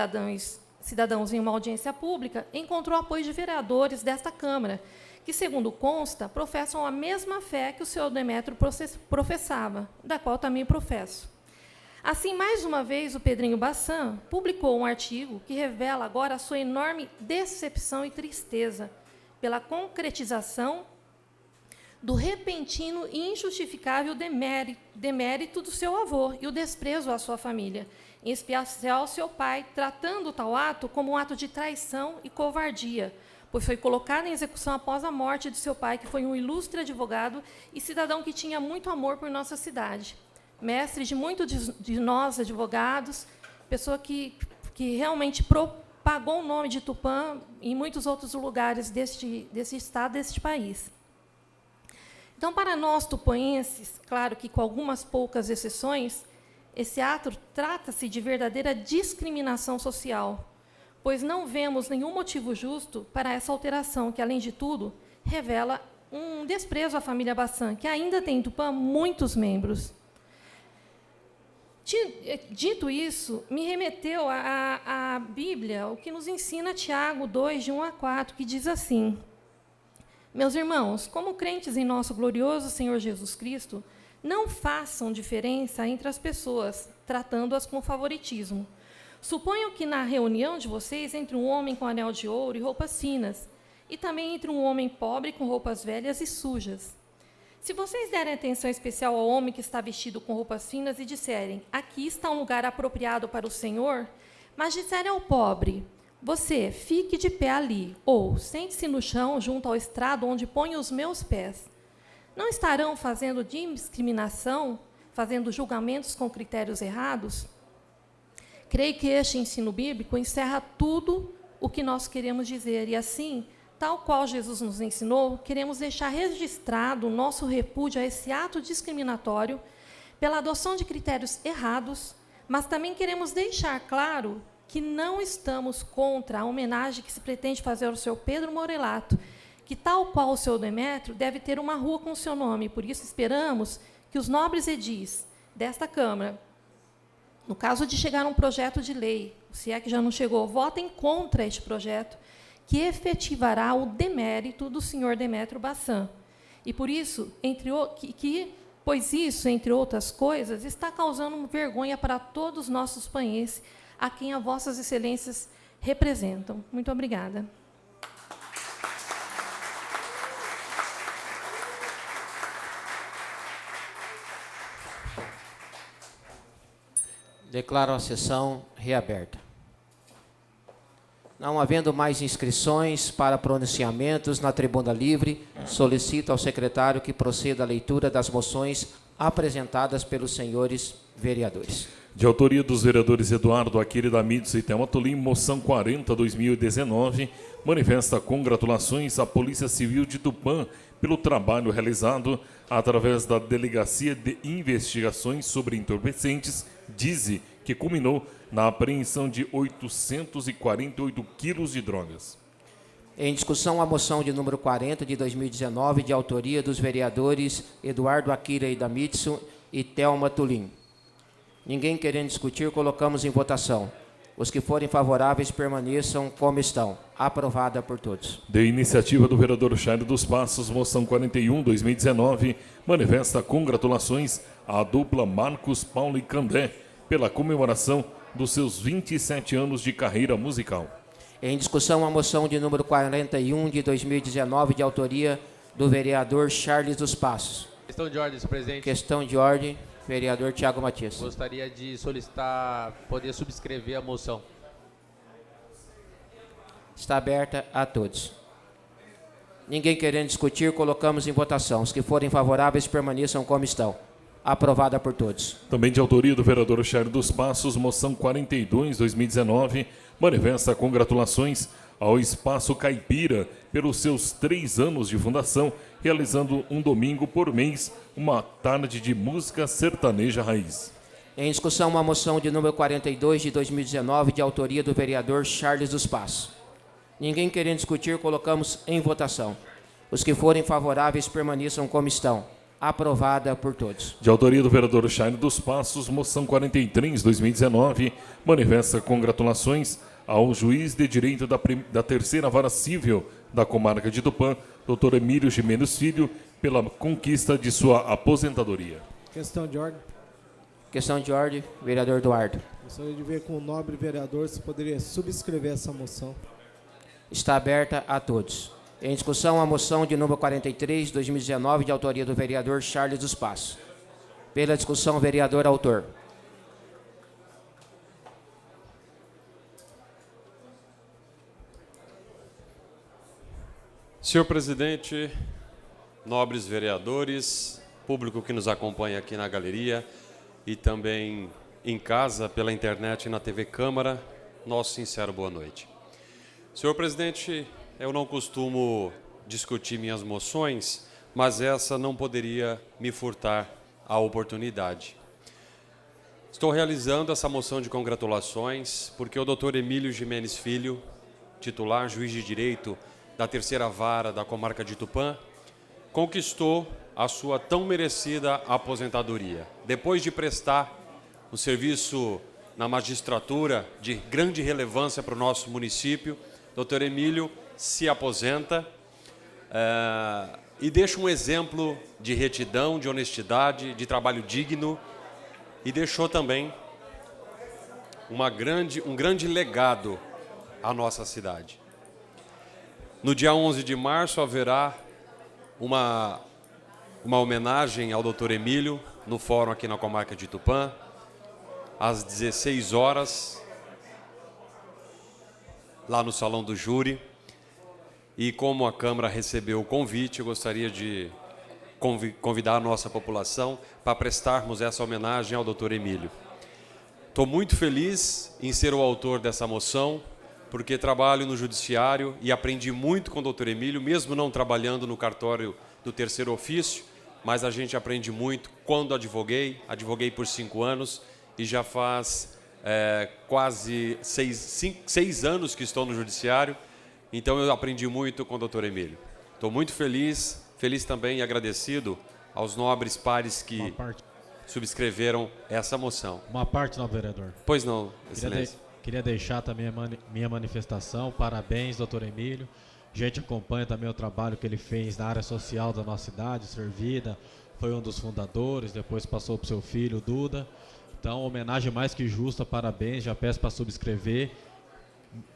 cidadãos em uma audiência pública encontrou apoio de vereadores desta Câmara, que, segundo consta, professam a mesma fé que o senhor Demétrio professava, da qual também professo. Assim, mais uma vez, o Pedrinho Bassan publicou um artigo que revela agora a sua enorme decepção e tristeza pela concretização do repentino e injustificável demérito do seu avô e o desprezo à sua família, em especial ao seu pai, tratando tal ato como um ato de traição e covardia, pois foi colocado em execução após a morte de seu pai, que foi um ilustre advogado e cidadão que tinha muito amor por nossa cidade. Mestre de muitos de nós, advogados, pessoa que realmente propagou o nome de Tupã em muitos outros lugares deste estado, deste país. Então, para nós tupanenses, claro que com algumas poucas exceções, esse ato trata-se de verdadeira discriminação social, pois não vemos nenhum motivo justo para essa alteração, que, além de tudo, revela um desprezo à família Bassan, que ainda tem em Tupã muitos membros. Dito isso, me remeteu à Bíblia, o que nos ensina Tiago 2, de 1 a 4, que diz assim: meus irmãos, como crentes em nosso glorioso Senhor Jesus Cristo, não façam diferença entre as pessoas, tratando-as com favoritismo. Suponham que na reunião de vocês entre um homem com anel de ouro e roupas finas, e também entre um homem pobre com roupas velhas e sujas. Se vocês derem atenção especial ao homem que está vestido com roupas finas e disserem, aqui está um lugar apropriado para o Senhor, mas disserem ao pobre, você, fique de pé ali, ou sente-se no chão junto ao estrado onde ponho os meus pés. Não estarão fazendo discriminação, fazendo julgamentos com critérios errados? Creio que este ensino bíblico encerra tudo o que nós queremos dizer, e assim, tal qual Jesus nos ensinou, queremos deixar registrado o nosso repúdio a esse ato discriminatório pela adoção de critérios errados, mas também queremos deixar claro que não estamos contra a homenagem que se pretende fazer ao seu Pedro Morelato, que, tal qual o seu Demétrio, deve ter uma rua com seu nome. Por isso, esperamos que os nobres edis desta Câmara, no caso de chegar um projeto de lei, se é que já não chegou, votem contra este projeto, que efetivará o demérito do senhor Demétrio Bassan. E por isso, pois isso, entre outras coisas, está causando vergonha para todos os nossos panhenses, a quem as vossas excelências representam. Muito obrigada. Declaro a sessão reaberta. Não havendo mais inscrições para pronunciamentos na tribuna livre, solicito ao secretário que proceda à leitura das moções apresentadas pelos senhores vereadores. De autoria dos vereadores Eduardo Aquile da Mitsu e Thelma Tolim, moção 40/2019, manifesta congratulações à Polícia Civil de Tupã pelo trabalho realizado através da Delegacia de Investigações sobre Entorpecentes, DIZI, que culminou na apreensão de 848 quilos de drogas. Em discussão, a moção de número 40 de 2019, de autoria dos vereadores Eduardo Aquile da Mitsu e Thelma Tolim. Ninguém querendo discutir, colocamos em votação. Os que forem favoráveis permaneçam como estão. Aprovada por todos. De iniciativa do vereador Chairo dos Passos, moção 41/2019, manifesta congratulações à dupla Marcos Paulo e Candé pela comemoração dos seus 27 anos de carreira musical. Em discussão, a moção de número 41 de 2019, de autoria do vereador Charles dos Passos. Questão de ordem, senhor presidente. Questão de ordem, vereador Tiago Matias. Gostaria de solicitar poder subscrever a moção. Está aberta a todos. Ninguém querendo discutir, colocamos em votação. Os que forem favoráveis permaneçam como estão. Aprovada por todos. Também de autoria do vereador Chairo dos Passos, moção 42/2019, manifesta congratulações ao Espaço Caipira pelos seus 3 anos de fundação, realizando um domingo por mês uma tarde de música sertaneja raiz. Em discussão, uma moção de número 42 de 2019, de autoria do vereador Charles dos Passos. Ninguém querendo discutir, colocamos em votação. Os que forem favoráveis permaneçam como estão. Aprovada por todos. De autoria do vereador Chairo dos Passos, moção 43/2019, manifesta congratulações ao juiz de direito da terceira vara civil da comarca de Tupã, Dr. Emílio Gimenez Filho, pela conquista de sua aposentadoria. Questão de ordem. Questão de ordem, vereador Eduardo. Gostaria de ver com o nobre vereador se poderia subscrever essa moção. Está aberta a todos. Em discussão, a moção de número 43, 2019, de autoria do vereador Charles dos Passos. Pela discussão, vereador autor. Senhor presidente, nobres vereadores, público que nos acompanha aqui na galeria e também em casa, pela internet e na TV Câmara, nosso sincero boa noite. Senhor presidente, eu não costumo discutir minhas moções, mas essa não poderia me furtar a oportunidade. Estou realizando essa moção de congratulações porque o Dr. Emílio Gimenez Filho, titular juiz de direito da terceira vara da comarca de Tupã, conquistou a sua tão merecida aposentadoria. Depois de prestar um serviço na magistratura de grande relevância para o nosso município, Dr. Emílio se aposenta e deixa um exemplo de retidão, de honestidade, de trabalho digno e deixou também um grande legado à nossa cidade. No dia 11 de março haverá uma homenagem ao Dr. Emílio no fórum aqui na comarca de Tupã, às 16 horas, lá no Salão do Júri. E como a Câmara recebeu o convite, eu gostaria de convidar a nossa população para prestarmos essa homenagem ao Dr. Emílio. Estou muito feliz em ser o autor dessa moção, porque trabalho no Judiciário e aprendi muito com o Dr. Emílio, mesmo não trabalhando no cartório do terceiro ofício, mas a gente aprende muito quando advoguei por 5 anos e já faz quase 6 anos que estou no Judiciário, então eu aprendi muito com o doutor Emílio. Estou muito feliz também e agradecido aos nobres pares que subscreveram essa moção. Uma parte, não, vereador. Pois não, excelência. Queria deixar também a minha manifestação. Parabéns, doutor Emílio. A gente acompanha também o trabalho que ele fez na área social da nossa cidade, Servida. Foi um dos fundadores, depois passou para o seu filho, Duda. Então, homenagem mais que justa, parabéns. Já peço para subscrever.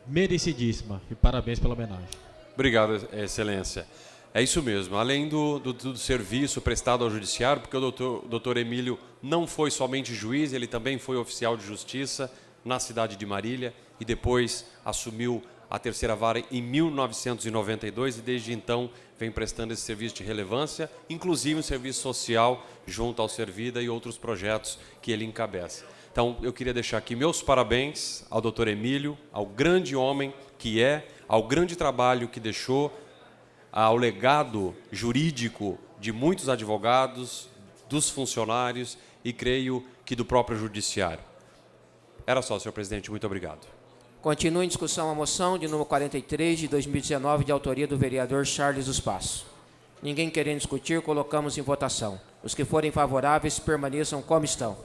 Merecidíssima. E parabéns pela homenagem. Obrigado, excelência. É isso mesmo. Além do serviço prestado ao Judiciário, porque o doutor Emílio não foi somente juiz, ele também foi oficial de justiça na cidade de Marília e depois assumiu a terceira vara em 1992 e desde então vem prestando esse serviço de relevância, inclusive um serviço social junto ao Servida e outros projetos que ele encabeça. Então, eu queria deixar aqui meus parabéns ao doutor Emílio, ao grande homem que é, ao grande trabalho que deixou, ao legado jurídico de muitos advogados, dos funcionários e creio que do próprio Judiciário. Era só, senhor presidente. Muito obrigado. Continua em discussão a moção de número 43 de 2019, de autoria do vereador Charles dos Passos. Ninguém querendo discutir, colocamos em votação. Os que forem favoráveis permaneçam como estão.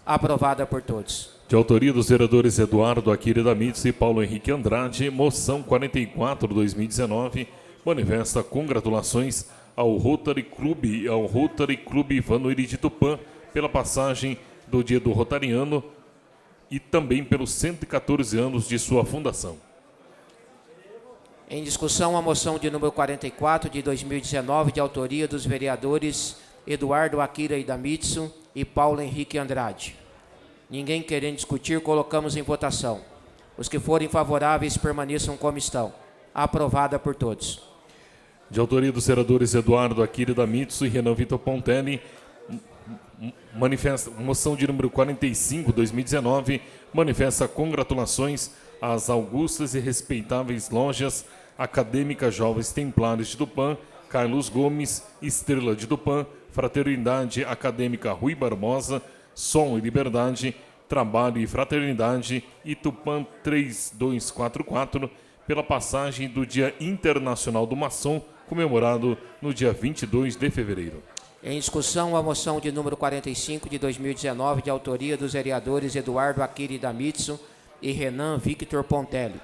Aprovada por todos. De autoria dos vereadores Eduardo Aquire da Mitz e Paulo Henrique Andrade, moção 44 de 2019, manifesta congratulações ao Rotary Club e ao Rotary Clube Ivanoiri de Tupã pela passagem do Dia do Rotariano e também pelos 114 anos de sua fundação. Em discussão a moção de número 44 de 2019, de autoria dos vereadores Eduardo Aquire Idamitsu e Paulo Henrique Andrade. Ninguém querendo discutir, colocamos em votação. Os que forem favoráveis permaneçam como estão. Aprovada por todos. De autoria dos senadores Eduardo Aquire Idamitsu e Renan Vitor Pontelli, moção de número 45, 2019, manifesta congratulações às augustas e respeitáveis lojas Acadêmicas Jovens Templários de Tupã, Carlos Gomes, Estrela de Tupã, Fraternidade Acadêmica Rui Barbosa, Som e Liberdade, Trabalho e Fraternidade e Tupã 3244, pela passagem do Dia Internacional do Maçom, comemorado no dia 22 de fevereiro. Em discussão, a moção de número 45 de 2019, de autoria dos vereadores Eduardo Aquire Idamitsu e Renan Victor Pontelli.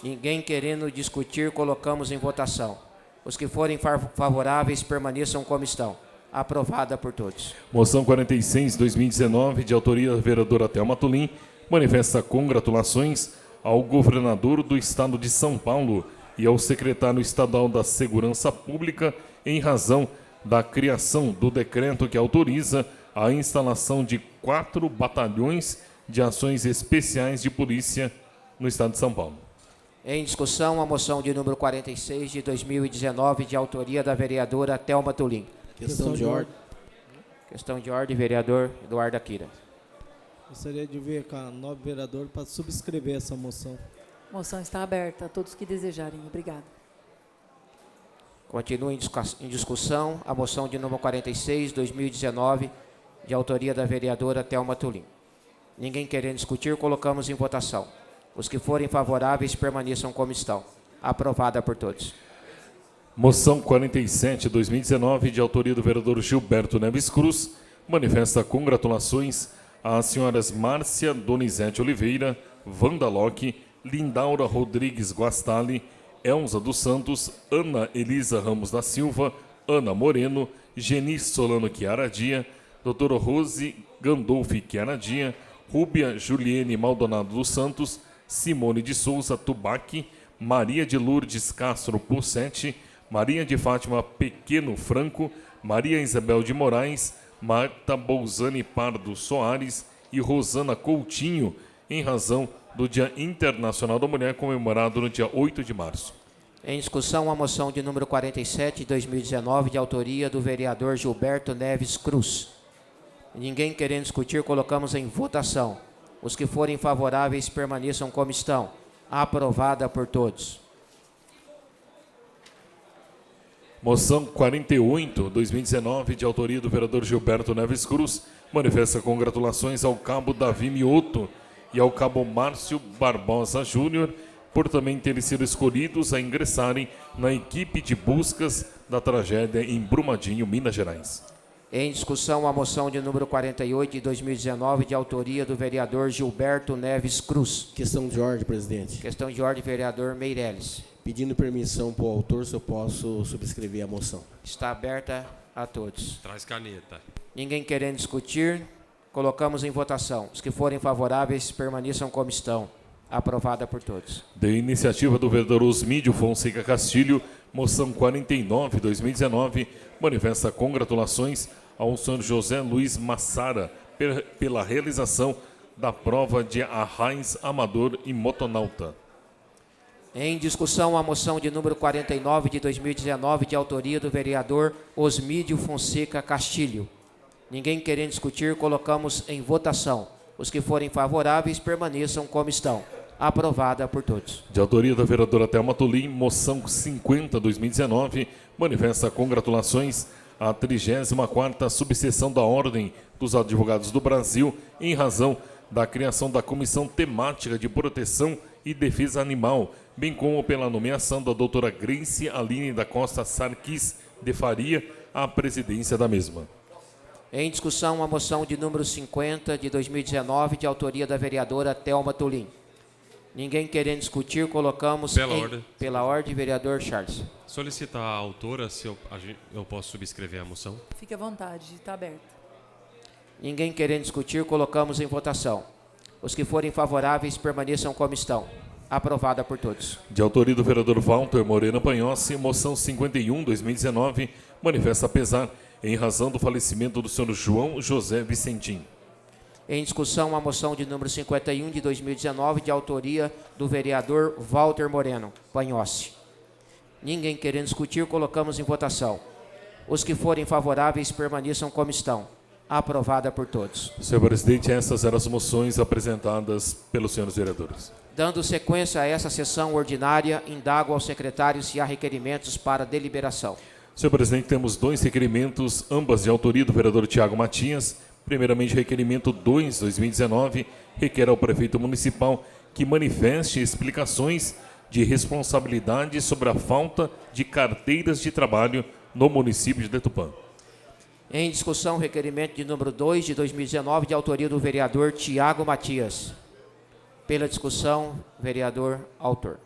Ninguém querendo discutir, colocamos em votação. Os que forem favoráveis permaneçam como estão. Aprovada por todos. Moção 46, 2019, de autoria da vereadora Thelma Tulim, manifesta congratulações ao governador do estado de São Paulo e ao secretário estadual da Segurança Pública em razão da criação do decreto que autoriza a instalação de 4 batalhões de ações especiais de polícia no estado de São Paulo. Em discussão, a moção de número 46 de 2019, de autoria da vereadora Thelma Tulim. Questão de ordem. Questão de ordem, vereador Eduardo Aquire. Gostaria de ver com a nobre vereadora para subscrever essa moção. Moção está aberta a todos que desejarem. Obrigado. Continua em discussão a moção de número 46, 2019, de autoria da vereadora Thelma Tulim. Ninguém querendo discutir, colocamos em votação. Os que forem favoráveis permaneçam como estão. Aprovada por todos. Moção 47, 2019, de autoria do vereador Gilberto Neves Cruz, manifesta congratulações às senhoras Márcia Donizete Oliveira, Wanda Locke, Lindaura Rodrigues Guastali, Elza dos Santos, Ana Elisa Ramos da Silva, Ana Moreno, Geni Solano Chiaradia, doutora Rose Gandolfi Chiaradia, Rúbia Juliene Maldonado dos Santos, Simone de Souza Tubac, Maria de Lourdes Castro Pussetti, Maria de Fátima Pequeno Franco, Maria Isabel de Moraes, Marta Bolzani Pardo Soares e Rosana Coutinho, em razão do Dia Internacional da Mulher, comemorado no dia 8 de março. Em discussão, a moção de número 47, de 2019, de autoria do vereador Gilberto Neves Cruz. Ninguém querendo discutir, colocamos em votação. Os que forem favoráveis permaneçam como estão. Aprovada por todos. Moção 48, 2019, de autoria do vereador Gilberto Neves Cruz, manifesta congratulações ao cabo Davi Mioto e ao cabo Márcio Barbosa Júnior, por também terem sido escolhidos a ingressarem na equipe de buscas da tragédia em Brumadinho, Minas Gerais. Em discussão, a moção de número 48 de 2019, de autoria do vereador Gilberto Neves Cruz. Questão de ordem, presidente. Questão de ordem, vereador Meirelles. Pedindo permissão para o autor, se eu posso subscrever a moção. Está aberta a todos. Traz caneta. Ninguém querendo discutir, colocamos em votação. Os que forem favoráveis, permaneçam como estão. Aprovada por todos. De iniciativa do vereador Osmídio Fonseca Castilho, moção 49/2019, manifesta congratulações ao senhor José Luiz Massara pela realização da prova de arraiz amador e motonauta. Em discussão, a moção de número 49 de 2019, de autoria do vereador Osmídio Fonseca Castilho. Ninguém querendo discutir, colocamos em votação. Os que forem favoráveis, permaneçam como estão. Aprovada por todos. De autoria da vereadora Thelma Tolim, moção 50/2019, manifesta congratulações à 34ª subseção da Ordem dos Advogados do Brasil, em razão da criação da Comissão Temática de Proteção e Defesa Animal, bem como pela nomeação da doutora Grace Aline da Costa Sarquis de Faria à presidência da mesma. Em discussão, a moção de número 50 de 2019, de autoria da vereadora Thelma Tolim. Ninguém querendo discutir, colocamos pela ordem, vereador Charles. Solicita a autora se eu posso subscrever a moção. Fique à vontade, está aberta. Ninguém querendo discutir, colocamos em votação. Os que forem favoráveis, permaneçam como estão. Aprovada por todos. De autoria do vereador Walter Moreno Panhossi, moção 51/2019, manifesta pesar em razão do falecimento do senhor João José Vicentim. Em discussão, a moção de número 51 de 2019, de autoria do vereador Walter Moreno Panhossi. Ninguém querendo discutir, colocamos em votação. Os que forem favoráveis, permaneçam como estão. Aprovada por todos. Senhor presidente, essas eram as moções apresentadas pelos senhores vereadores. Dando sequência a essa sessão ordinária, indago ao secretário se há requerimentos para deliberação. Senhor presidente, temos 2 requerimentos, ambas de autoria do vereador Tiago Matias. Primeiramente, requerimento 2/2019, requer ao prefeito municipal que manifeste explicações de responsabilidade sobre a falta de carteiras de trabalho no município de Detupã. Em discussão, requerimento de número 2 de 2019, de autoria do vereador Tiago Matias. Pela discussão, vereador autor.